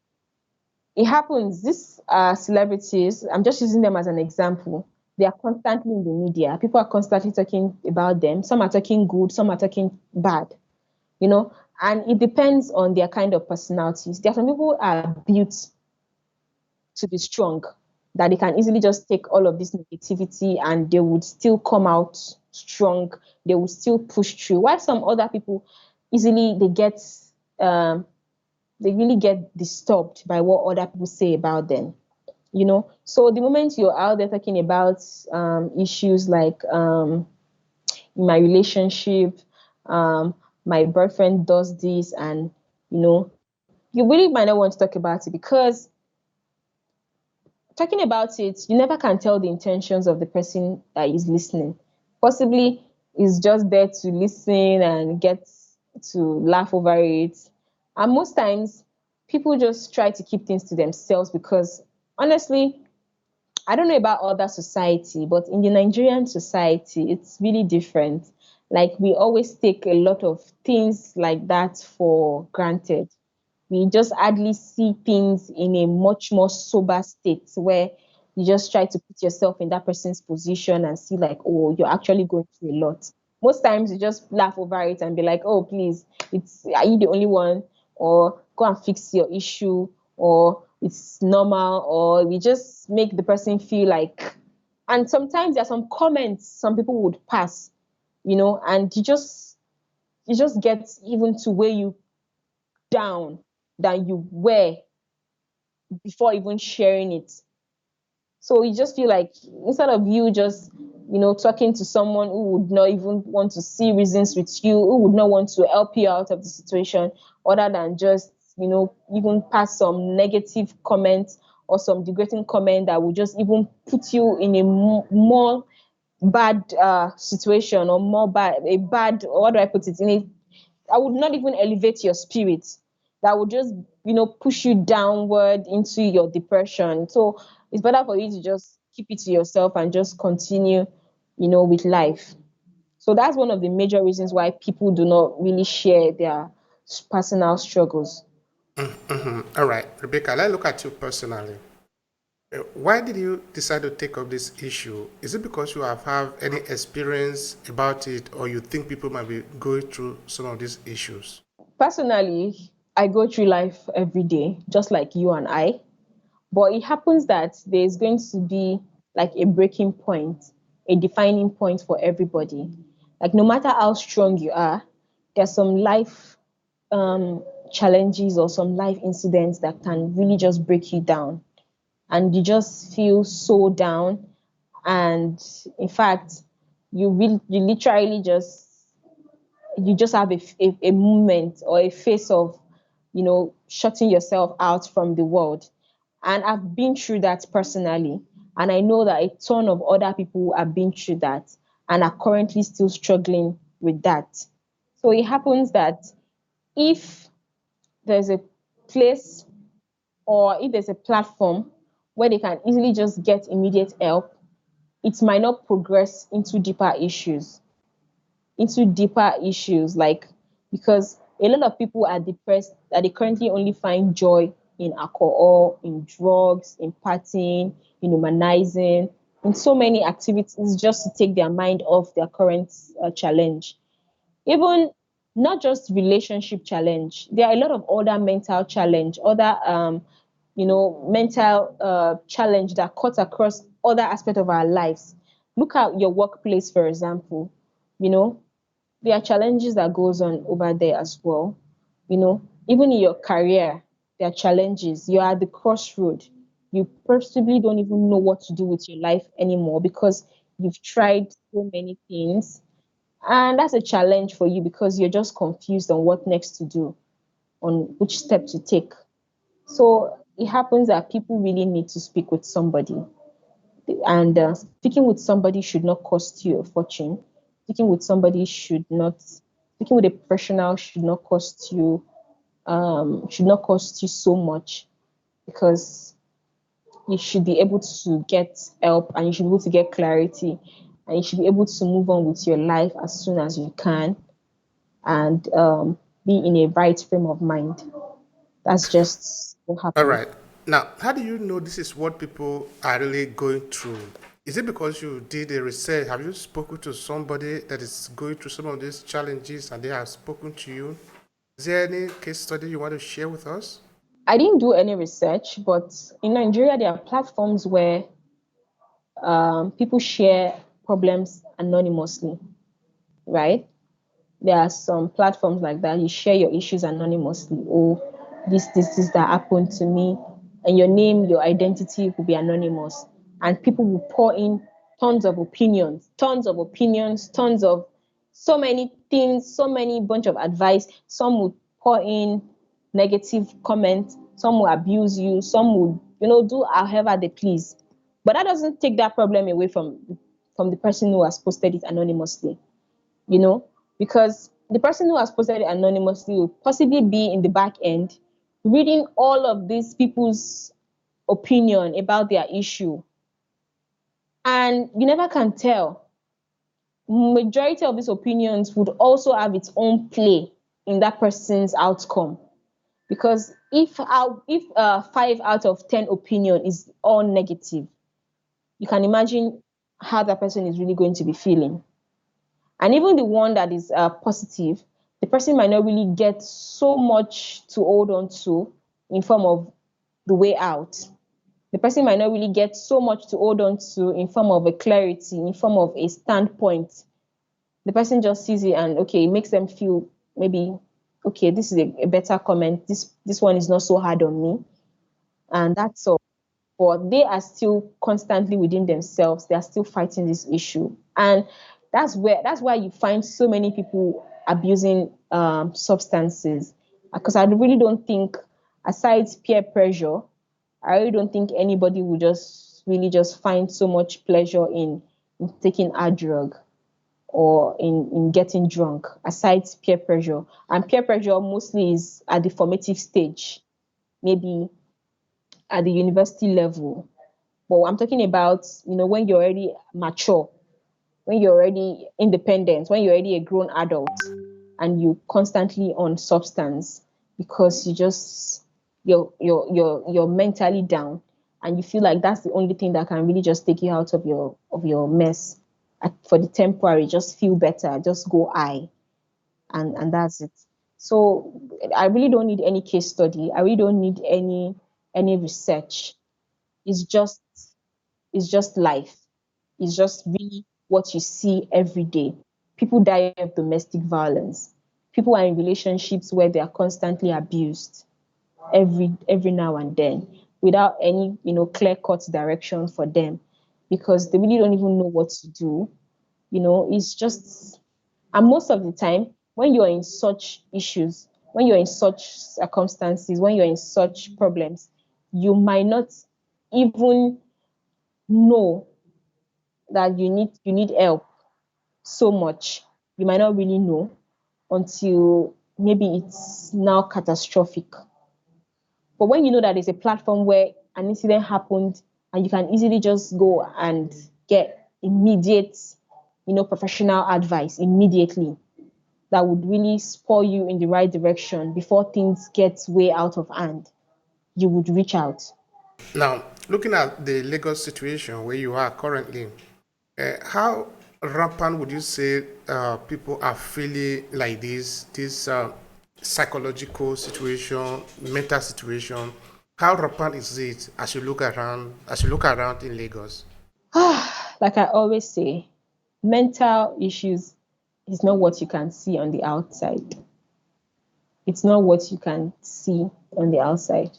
it happens. These celebrities, I'm just using them as an example. They are constantly in the media. People are constantly talking about them. Some are talking good, some are talking bad, and it depends on their kind of personalities. There are some people who are built to be strong, that they can easily just take all of this negativity and they would still come out strong. They will still push through. While some other people easily um, they really get disturbed by what other people say about them. So the moment you're out there talking about issues like in my relationship, my boyfriend does this, and you really might not want to talk about it, because talking about it, you never can tell the intentions of the person that is listening. Possibly is just there to listen and get to laugh over it. And most times, people just try to keep things to themselves because, honestly, I don't know about other society, but in the Nigerian society, it's really different. Like we always take a lot of things like that for granted. We just hardly see things in a much more sober state where you just try to put yourself in that person's position and see like, oh, you're actually going through a lot. Most times you just laugh over it and be like, oh, please, it's are you the only one? Or go and fix your issue, or it's normal, or we just make the person feel like. And sometimes there are some comments some people would pass, and you just get even to weigh you down than you were before even sharing it. So you just feel like instead of you just, talking to someone who would not even want to see reasons with you, who would not want to help you out of the situation, other than just, even pass some negative comments or some degrading comment that would just even put you in a more bad situation, or more bad, a bad, or what do I put it in a, I would not even elevate your spirit. That would just, push you downward into your depression. So it's better for you to just keep it to yourself and just continue, with life. So that's one of the major reasons why people do not really share their personal struggles. All right, Rebecca, let's look at you personally. Why did you decide to take up this issue? Is it because you have any experience about it, or you think people might be going through some of these issues? Personally, I go through life every day, just like you and I. But it happens that there's going to be like a breaking point, a defining point for everybody. Like no matter how strong you are, there's some life challenges or some life incidents that can really just break you down, and you just feel so down. And in fact, you literally just have a moment or a phase of, shutting yourself out from the world. And I've been through that personally. And I know that a ton of other people have been through that and are currently still struggling with that. So it happens that if there's a place, or if there's a platform where they can easily just get immediate help, it might not progress into deeper issues, like, because a lot of people are depressed that they currently only find joy in alcohol, in drugs, in partying, in humanizing, in so many activities just to take their mind off their current challenge. Even not just relationship challenge, there are a lot of other mental challenge, other mental challenge that cut across other aspects of our lives. Look at your workplace, for example. you know there are challenges that goes on over there as well. Even in your career, there are challenges. You're at the crossroad. You possibly don't even know what to do with your life anymore because you've tried so many things. And that's a challenge for you because you're just confused on what next to do, on which step to take. So it happens that people really need to speak with somebody. And speaking with somebody should not cost you a fortune. Speaking with a professional should not cost you so much, because you should be able to get help, and you should be able to get clarity, and you should be able to move on with your life as soon as you can, and be in a right frame of mind. That's just what All happens. right. Now, how do you know this is what people are really going through? Is it because you did a research? Have you spoken to somebody that is going through some of these challenges and they have spoken to you? Is there any case study you want to share with us? I didn't do any research, but in Nigeria, there are platforms where people share problems anonymously, right? There are some platforms like that. You share your issues anonymously. Oh, this that happened to me, and your name, your identity will be anonymous, and people will pour in tons of opinions, tons of so many things, so many bunch of advice. Some will pour in negative comments. Some will abuse you. Some will, do however they please. But that doesn't take that problem away from the person who has posted it anonymously, you know, because the person who has posted it anonymously will possibly be in the back end reading all of these people's opinion about their issue, And you never can tell. Majority of these opinions would also have its own play in that person's outcome. Because if 5 out of 10 opinion is all negative, you can imagine how that person is really going to be feeling. And even the one that is positive, the person might not really get so much to hold on to in form of the way out. The person might not really get so much to hold on to in form of a clarity, in form of a standpoint. The person just sees it and okay, it makes them feel maybe okay, this is a better comment. This one is not so hard on me, and that's all. But they are still constantly within themselves. They are still fighting this issue, and that's why you find so many people abusing substances. Because I really don't think, aside peer pressure, I really don't think anybody would just really just find so much pleasure in taking a drug or in getting drunk, aside peer pressure. And peer pressure mostly is at the formative stage, maybe at the university level. But I'm talking about, when you're already mature, when you're already independent, when you're already a grown adult and you constantly on substance because you're mentally down and you feel like that's the only thing that can really just take you out of your mess for the temporary, just feel better, just go high, and that's it. So I really don't need any case study. I really don't need any research. It's just it's just life. It's just really what you see every day. People die of domestic violence. People are in relationships where they are constantly abused every now and then without any clear cut direction for them because they really don't even know what to do. It's just, and most of the time when you're in such issues, when you're in such circumstances, when you're in such problems, you might not even know that you need help so much. You might not really know until maybe it's now catastrophic. But when you know that there's a platform where an incident happened and you can easily just go and get immediate, professional advice immediately that would really spur you in the right direction before things get way out of hand, you would reach out. Now, looking at the Lagos situation where you are currently, how rampant would you say people are feeling like this psychological situation, mental situation? How rampant is it as you look around in Lagos? Like I always say, mental issues is not what you can see on the outside. It's not what you can see on the outside.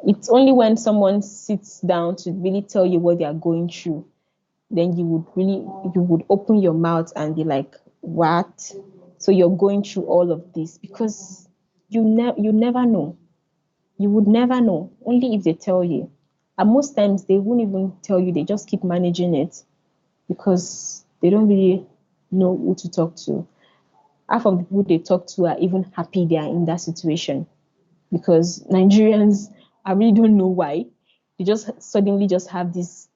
It's only when someone sits down to really tell you what they are going through, then you would open your mouth and be like, "What?" So you're going through all of this because you never know. You would never know, only if they tell you. And most times they won't even tell you, they just keep managing it because they don't really know who to talk to. Half of the people they talk to are even happy they are in that situation because Nigerians, I really don't know why, they just suddenly just have this,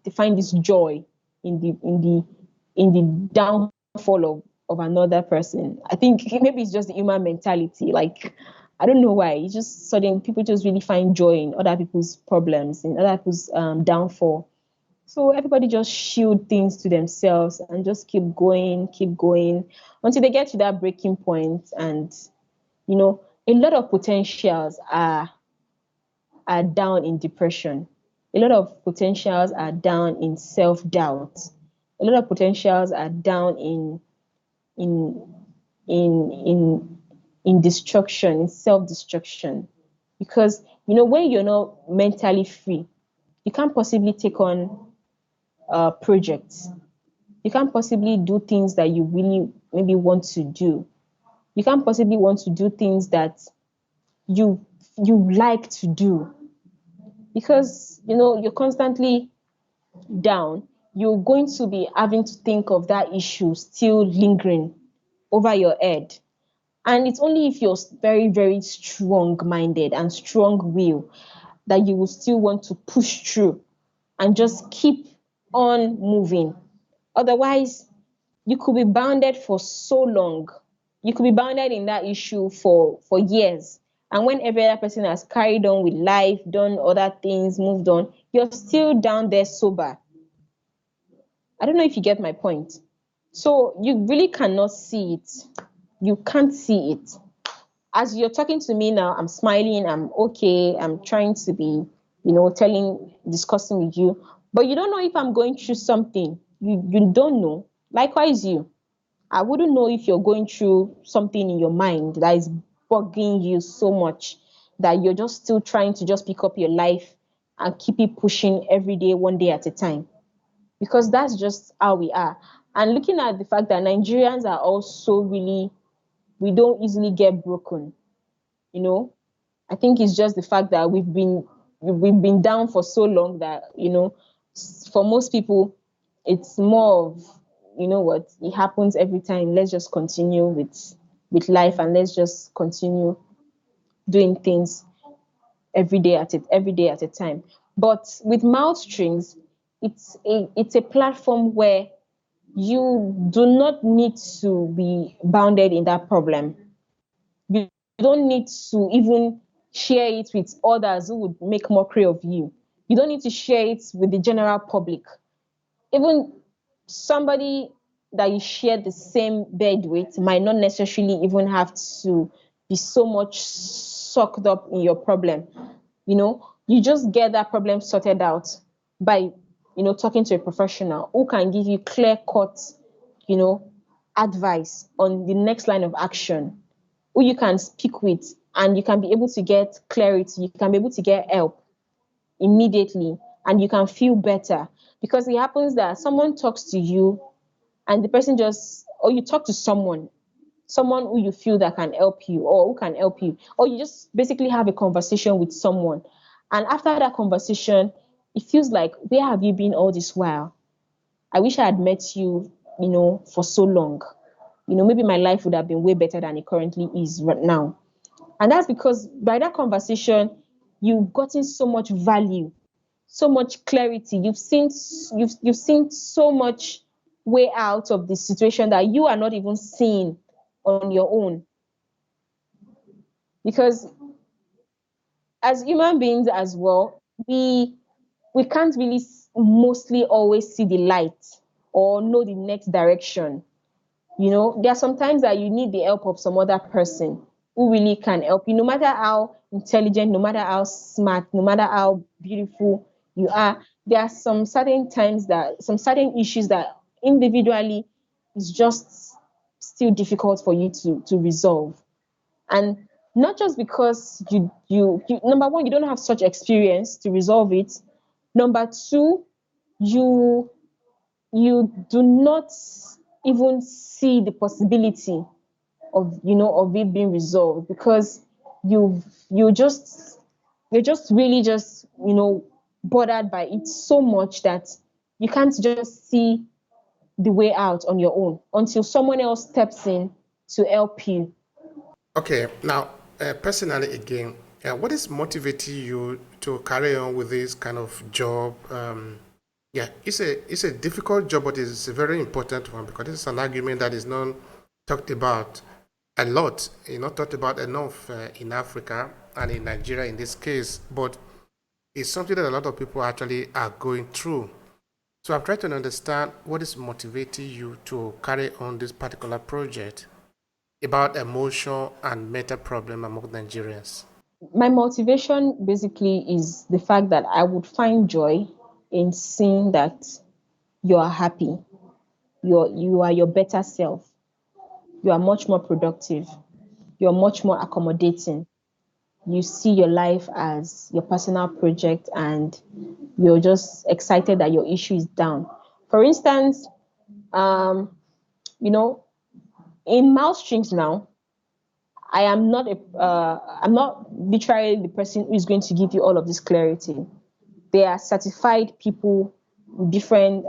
they find this joy in the downfall of another person. I think maybe it's just the human mentality. Like, I don't know why. It's just sudden people just really find joy in other people's problems, in other people's downfall. So everybody just shield things to themselves and just keep going until they get to that breaking point. And a lot of potentials are down in depression. A lot of potentials are down in self-doubt. A lot of potentials are down in in in in destruction, in self-destruction. Because when you're not mentally free, you can't possibly take on projects. You can't possibly do things that you really maybe want to do. You can't possibly want to do things that you you like to do because you're constantly down. You're going to be having to think of that issue still lingering over your head. And it's only if you're very, very strong minded and strong will that you will still want to push through and just keep on moving. Otherwise, you could be bounded for so long. You could be bounded in that issue for years. And when every other person has carried on with life, done other things, moved on, you're still down there sober. I don't know if you get my point. So you really cannot see it. You can't see it. As you're talking to me now, I'm smiling, I'm okay, I'm trying to be, discussing with you. But you don't know if I'm going through something. You don't know. Likewise, you. I wouldn't know if you're going through something in your mind that is bugging you so much that you're just still trying to just pick up your life and keep it pushing every day, one day at a time. Because that's just how we are. And looking at the fact that Nigerians are also really, we don't easily get broken, you know. I think it's just the fact that we've been down for so long that, for most people, it's more of, what, it happens every time. Let's just continue with life, and let's just continue doing things every day at a time. But with mouth strings, it's a platform where you do not need to be bounded in that problem. You don't need to even share it with others who would make mockery of you. You don't need to share it with the general public. Even somebody that you share the same bed with might not necessarily even have to be so much sucked up in your problem. You just get that problem sorted out by, talking to a professional who can give you clear cut, you know, advice on the next line of action, who you can speak with, and you can be able to get clarity, you can be able to get help immediately, and you can feel better. Because it happens that someone talks to you and the person just, or you talk to someone who you feel that can help you, or who can help you, or you just basically have a conversation with someone, and after that conversation it feels like, where have you been all this while? I wish I had met you, for so long. Maybe my life would have been way better than it currently is right now. And that's because by that conversation, you've gotten so much value, so much clarity. You've seen so much way out of the situation that you are not even seeing on your own. Because as human beings as well, we can't really mostly always see the light or know the next direction. There are sometimes that you need the help of some other person who really can help you, no matter how intelligent, no matter how smart, no matter how beautiful you are. There are some certain issues that individually is just still difficult for you to resolve. And not just because you number one, you don't have such experience to resolve it. Number two, you you do not even see the possibility of it being resolved, because you you just you're just really just bothered by it so much that you can't just see the way out on your own until someone else steps in to help you. Okay, now, personally, again, what is motivating you to carry on with this kind of job? Yeah, it's a difficult job, but it's a very important one because it's an argument that is not talked about a lot, not talked about enough in Africa and in Nigeria in this case. But it's something that a lot of people actually are going through. So I'm trying to understand what is motivating you to carry on this particular project about emotion and mental problem among Nigerians. My motivation basically is the fact that I would find joy in seeing that you are happy, you are your better self, you are much more productive, you're much more accommodating. You see your life as your personal project, and you're just excited that your issue is down. For instance, um, you know, in mouth strings now, I'm not literally the person who is going to give you all of this clarity. They are certified people in different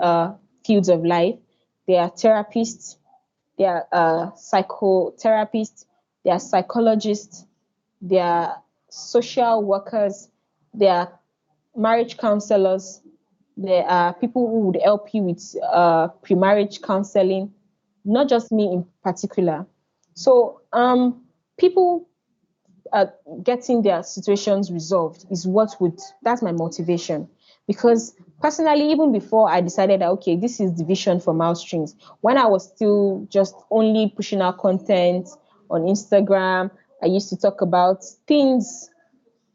fields of life. They are therapists, they are psychotherapists, they are psychologists, they are social workers, they are marriage counselors, There are people who would help you with pre-marriage counseling, not just me in particular. So people uh, getting their situations resolved is what would that's my motivation. Because personally, even before I decided that okay, this is the vision for Mouse Strings, when I was still just only pushing out content on Instagram, I used to talk about things,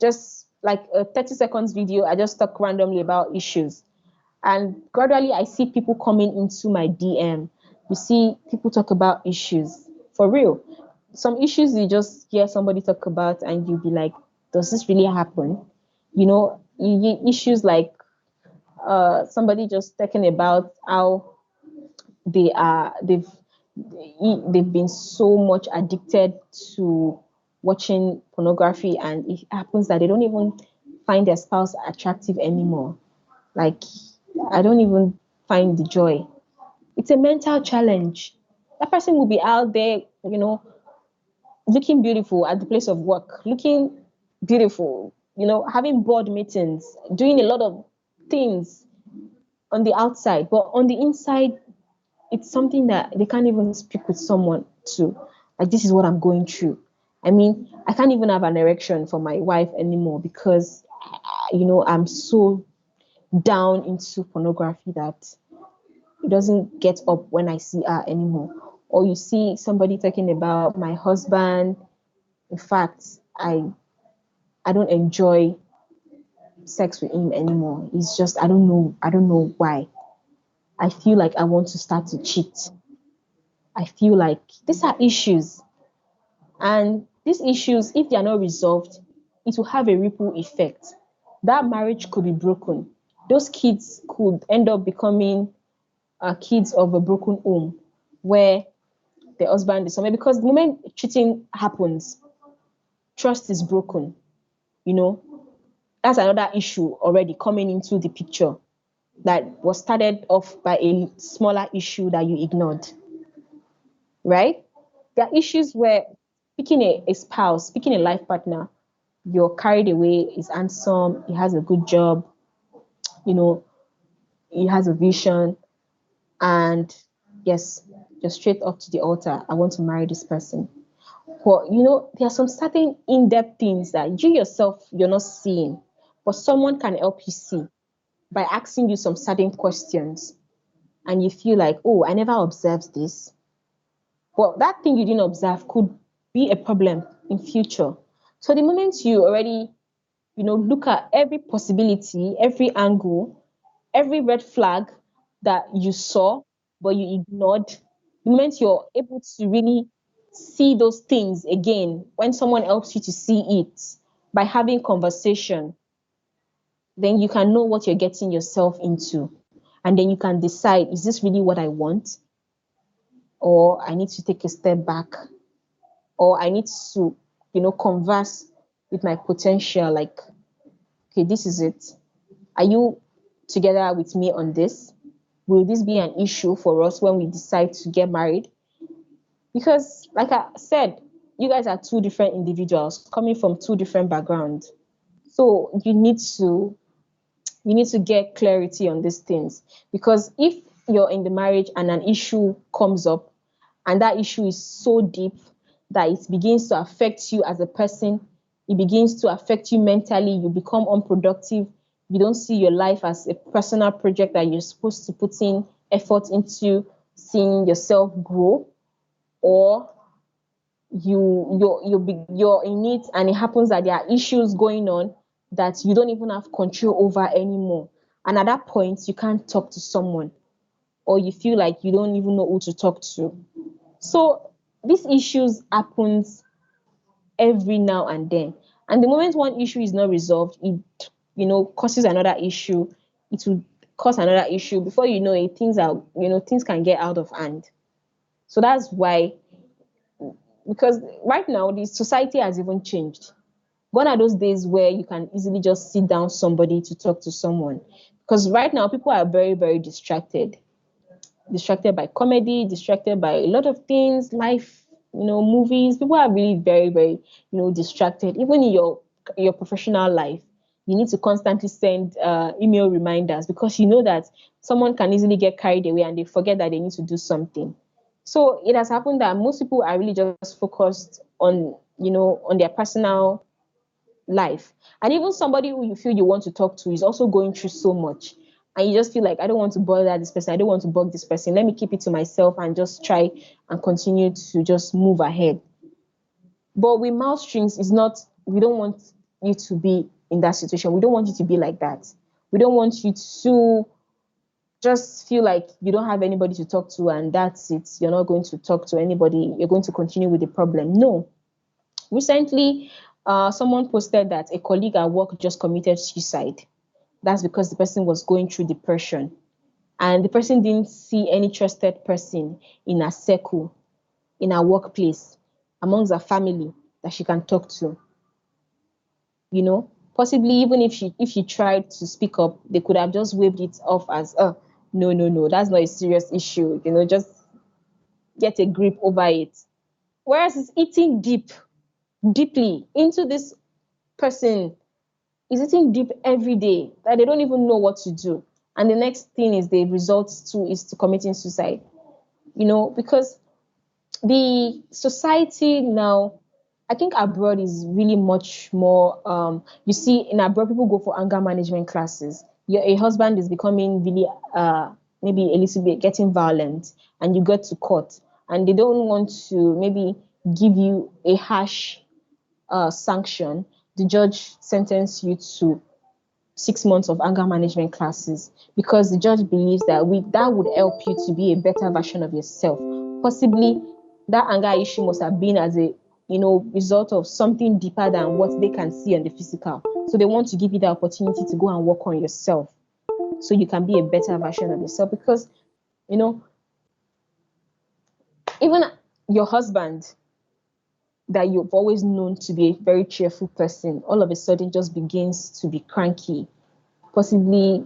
just like a 30 seconds video. I just talk randomly about issues, and gradually I see people coming into my DM. You see people talk about issues for real. Some issues you just hear somebody talk about and you'll be like, does this really happen? Issues like somebody just talking about how they are they've been so much addicted to watching pornography, and it happens that they don't even find their spouse attractive anymore. Like, I don't even find the joy. It's a mental challenge. That person will be out there, looking beautiful at the place of work, looking beautiful, having board meetings, doing a lot of things on the outside, but on the inside, it's something that they can't even speak with someone to. Like, this is what I'm going through. I mean, I can't even have an erection for my wife anymore because, I'm so down into pornography that it doesn't get up when I see her anymore. Or you see somebody talking about my husband. In fact, I don't enjoy sex with him anymore. It's just I don't know why. I feel like I want to start to cheat. I feel like these are issues. And these issues, if they are not resolved, it will have a ripple effect. That marriage could be broken. Those kids could end up becoming kids of a broken home where the husband is somewhere. Because the moment cheating happens, trust is broken. You know, that's another issue already coming into the picture that was started off by a smaller issue that you ignored, right? There are issues where picking a spouse, picking a life partner, you're carried away, is handsome, he has a good job, you know, he has a vision, and yes, you're straight up to the altar. I want to marry this person. But there are some certain in-depth things that you yourself you're not seeing, but someone can help you see by asking you some certain questions, and you feel like, oh, I never observed this. But that thing you didn't observe could be a problem in future. So the moment you already, look at every possibility, every angle, every red flag that you saw but you ignored, the moment you're able to really see those things again when someone helps you to see it by having conversation, then you can know what you're getting yourself into. And then you can decide, is this really what I want? Or I need to take a step back, or I need to, converse with my potential, like, okay, this is it. Are you together with me on this? Will this be an issue for us when we decide to get married? Because, like I said, you guys are two different individuals coming from two different backgrounds. So you need to get clarity on these things. Because if you're in the marriage and an issue comes up, and that issue is so deep that it begins to affect you as a person, it begins to affect you mentally, you become unproductive, you don't see your life as a personal project that you're supposed to put in effort into seeing yourself grow, or you're in it and it happens that there are issues going on that you don't even have control over anymore, and at that point you can't talk to someone, or you feel like you don't even know who to talk to. So these issues happens every now and then, and the moment one issue is not resolved, it causes another issue. It will cause another issue. Before you know it, things can get out of hand. So that's why, because right now the society has even changed. Gone are those days where you can easily just sit down somebody to talk to someone, because right now people are very, very distracted by comedy, distracted by a lot of things, life, movies. People are really very, very, distracted. Even in your professional life, You need to constantly send email reminders because you know that someone can easily get carried away and they forget that they need to do something. So it has happened that most people are really just focused on, on their personal life. And even somebody who you feel you want to talk to is also going through so much. And you just feel like, I don't want to bother this person. I don't want to bug this person. Let me keep it to myself and just try and continue to just move ahead. But with mouth strings, is not, we don't want you to be in that situation. We don't want you to be like that. We don't want you to just feel like you don't have anybody to talk to and that's it. You're not going to talk to anybody. You're going to continue with the problem. No. Recently, someone posted that a colleague at work just committed suicide. That's because the person was going through depression. And the person didn't see any trusted person in her circle, in her workplace, amongst her family that she can talk to. Possibly even if she tried to speak up, they could have just waved it off as, oh, no, no, no, that's not a serious issue. Just get a grip over it. Whereas it's eating deeply into this person, is eating deep every day that they don't even know what to do. And the next thing is the result to committing suicide. Because the society now, I think abroad is really much more. You see, in abroad, people go for anger management classes. A husband is becoming really, maybe a little bit getting violent, and you get to court, and they don't want to maybe give you a harsh sanction. The judge sentenced you to 6 months of anger management classes because the judge believes that would help you to be a better version of yourself. Possibly that anger issue must have been as a result of something deeper than what they can see on the physical. So they want to give you the opportunity to go and work on yourself so you can be a better version of yourself. Because even your husband that you've always known to be a very cheerful person all of a sudden just begins to be cranky. Possibly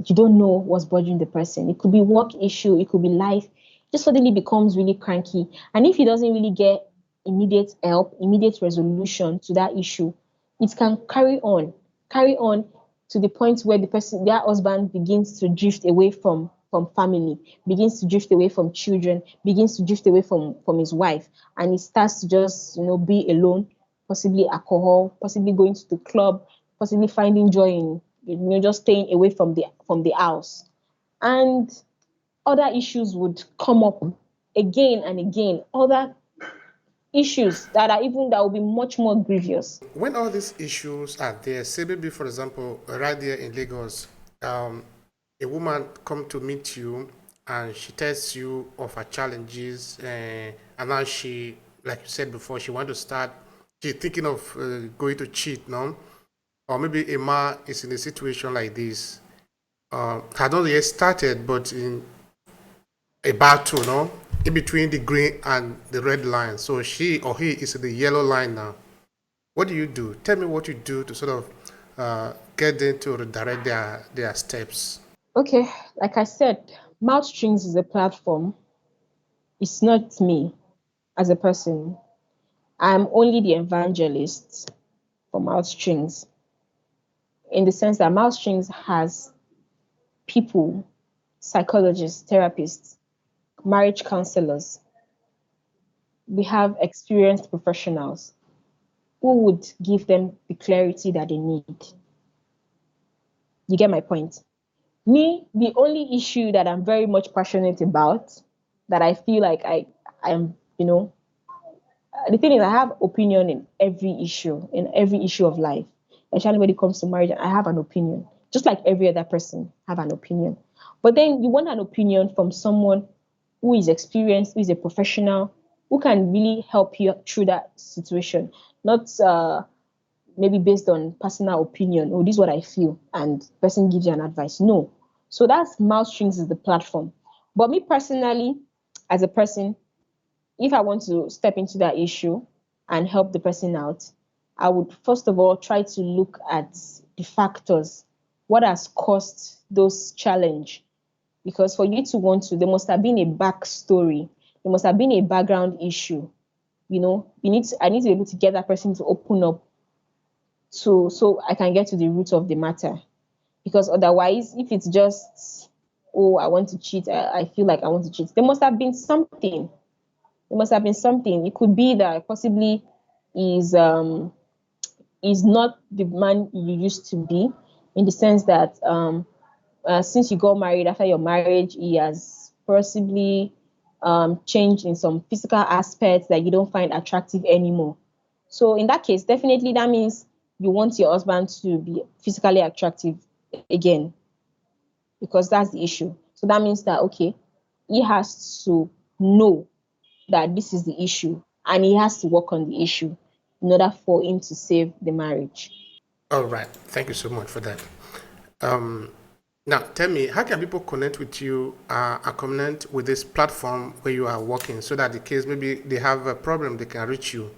you don't know what's bothering the person. It could be work issue, it could be life. Just suddenly becomes really cranky. And if he doesn't really get immediate help, immediate resolution to that issue, it can carry on to the point where their husband begins to drift away from family, begins to drift away from children, begins to drift away from his wife, and he starts to just be alone, possibly alcohol, possibly going to the club, possibly finding joy in just staying away from the house. And other issues would come up again and again, other issues that will be much more grievous. When all these issues are there, say maybe for example, right there in Lagos, a woman come to meet you and she tells you of her challenges, and now she, like you said before, she's thinking of going to cheat, no? Or maybe a man is in a situation like this, had not yet started, but in a battle, no? In between the green and the red line. So she or he is in the yellow line now. What do you do? Tell me what you do to sort of get them to redirect their steps. Okay, like I said, Mouth Strings is a platform. It's not me as a person. I'm only the evangelist for Mouth Strings, in the sense that Mouth Strings has people, psychologists, therapists, marriage counselors. We have experienced professionals who would give them the clarity that they need. You get my point? Me, the only issue that I'm very much passionate about, that I feel like I'm, the thing is, I have opinion in every issue of life. Especially when it comes to marriage, I have an opinion, just like every other person have an opinion. But then you want an opinion from someone who is experienced, who is a professional, who can really help you through that situation, not maybe based on personal opinion. Oh, this is what I feel, and person gives you an advice. No. So that's Mouth Strings is the platform. But me personally, as a person, if I want to step into that issue and help the person out, I would first of all try to look at the factors, what has caused those challenge. Because for you to want to, there must have been a backstory, there must have been a background issue. I need to be able to get that person to open up so I can get to the root of the matter. Because otherwise, if it's just, oh, I want to cheat, I feel like I want to cheat, there must have been something. There must have been something. It could be that possibly is is not the man you used to be, in the sense that since you got married, after your marriage, he has possibly changed in some physical aspects that you don't find attractive anymore. So in that case, definitely that means you want your husband to be physically attractive again, because that's the issue. So that means that, okay, he has to know that this is the issue, and he has to work on the issue in order for him to save the marriage. All right. Thank you so much for that. Um, Now, tell me, how can people connect with you and connect with this platform where you are working so that in case maybe they have a problem, they can reach you?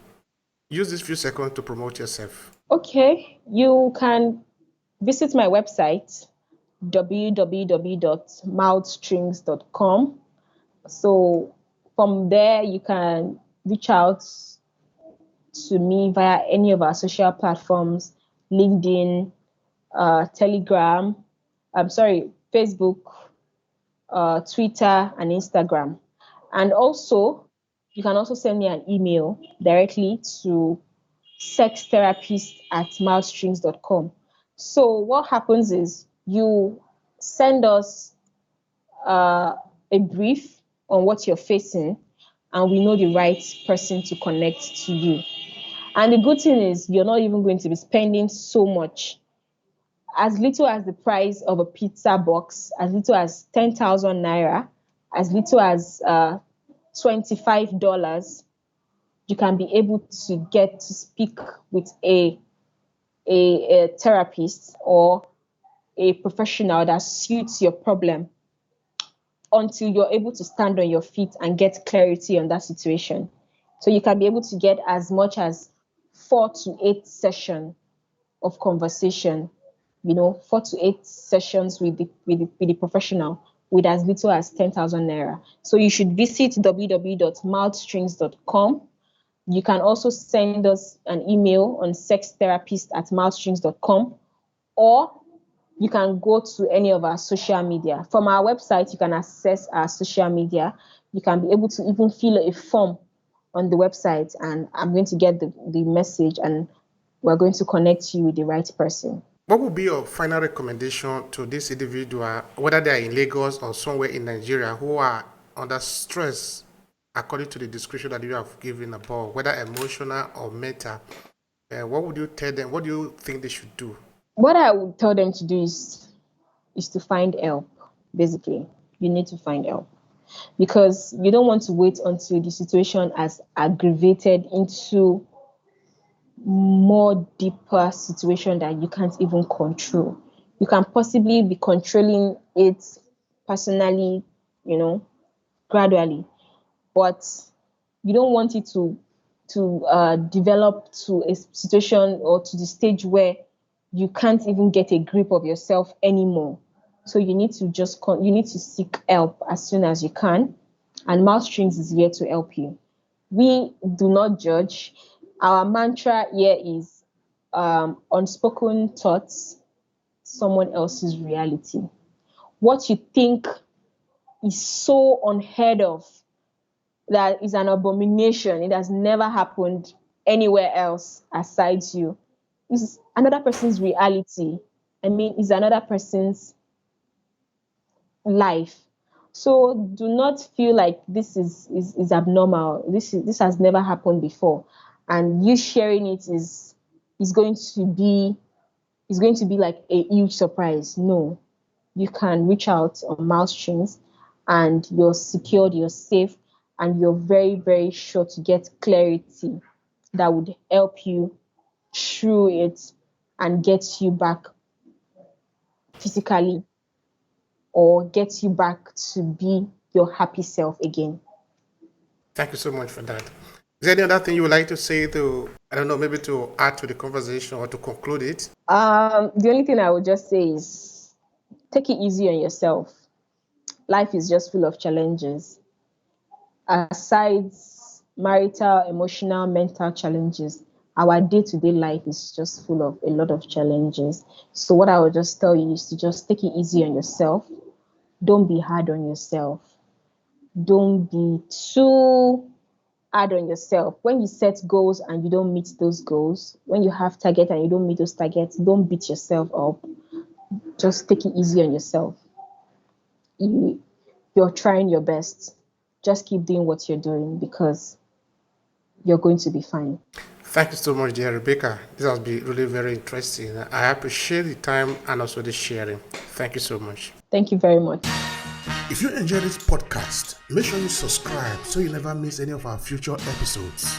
Use this few seconds to promote yourself. Okay, you can visit my website www.mouthstrings.com. So from there, you can reach out to me via any of our social platforms: LinkedIn, Telegram, I'm sorry, Facebook, Twitter, and Instagram. And also, you can also send me an email directly to sextherapist@mouthstrings.com. So what happens is you send us a brief on what you're facing, and we know the right person to connect to you. And the good thing is you're not even going to be spending so much. As little as the price of a pizza box, as little as 10,000 naira, as little as $25, you can be able to get to speak with a therapist or a professional that suits your problem, until you're able to stand on your feet and get clarity on that situation. So you can be able to get as much as 4 to 8 sessions of conversation, 4 to 8 sessions with the professional, with as little as 10,000 naira. So you should visit www.mouthstrings.com. You can also send us an email on sextherapist@mouthstrings.com, or you can go to any of our social media. From our website, you can access our social media. You can be able to even fill a form on the website, and I'm going to get the message, and we're going to connect you with the right person. What would be your final recommendation to this individual, whether they are in Lagos or somewhere in Nigeria, who are under stress, according to the description that you have given above, whether emotional or mental? What would you tell them? What do you think they should do? What I would tell them to do is to find help. Basically, you need to find help, because you don't want to wait until the situation has aggravated into more deeper situation that you can't even control. You can possibly be controlling it personally, gradually, but you don't want it to develop to a situation or to the stage where you can't even get a grip of yourself anymore. So you need to you need to seek help as soon as you can, and Mouth Strings is here to help you. We do not judge. Our mantra here is unspoken thoughts, someone else's reality. What you think is so unheard of, that is an abomination, it has never happened anywhere else aside you, is another person's reality. I mean, is another person's life. So do not feel like this is abnormal. This has never happened before, and you sharing it is going to be like a huge surprise. No, you can reach out on Mouth Strings, and you're secured, you're safe, and you're very, very sure to get clarity that would help you through it and get you back physically, or get you back to be your happy self again. Thank you so much for that. Is there any other thing you would like to say to, I don't know, maybe to add to the conversation or to conclude it? The only thing I would just say is take it easy on yourself. Life is just full of challenges. Aside marital, emotional, mental challenges, our day-to-day life is just full of a lot of challenges. So what I would just tell you is to just take it easy on yourself. Don't be hard on yourself. Don't be too hard on yourself. When you set goals and you don't meet those goals, when you have target and you don't meet those targets, don't beat yourself up. Just take it easy on yourself. You're trying your best. Just keep doing what you're doing because you're going to be fine. Thank you so much, dear Rebecca. This has been really very interesting. I appreciate the time and also the sharing. Thank you so much. Thank you very much. If you enjoy this podcast, make sure you subscribe so you never miss any of our future episodes.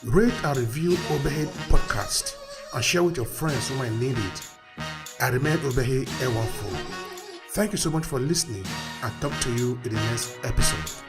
Rate and review Obehi Podcast and share with your friends who might need it. I remain Obehi Ewanfo. Thank you so much for listening and talk to you in the next episode.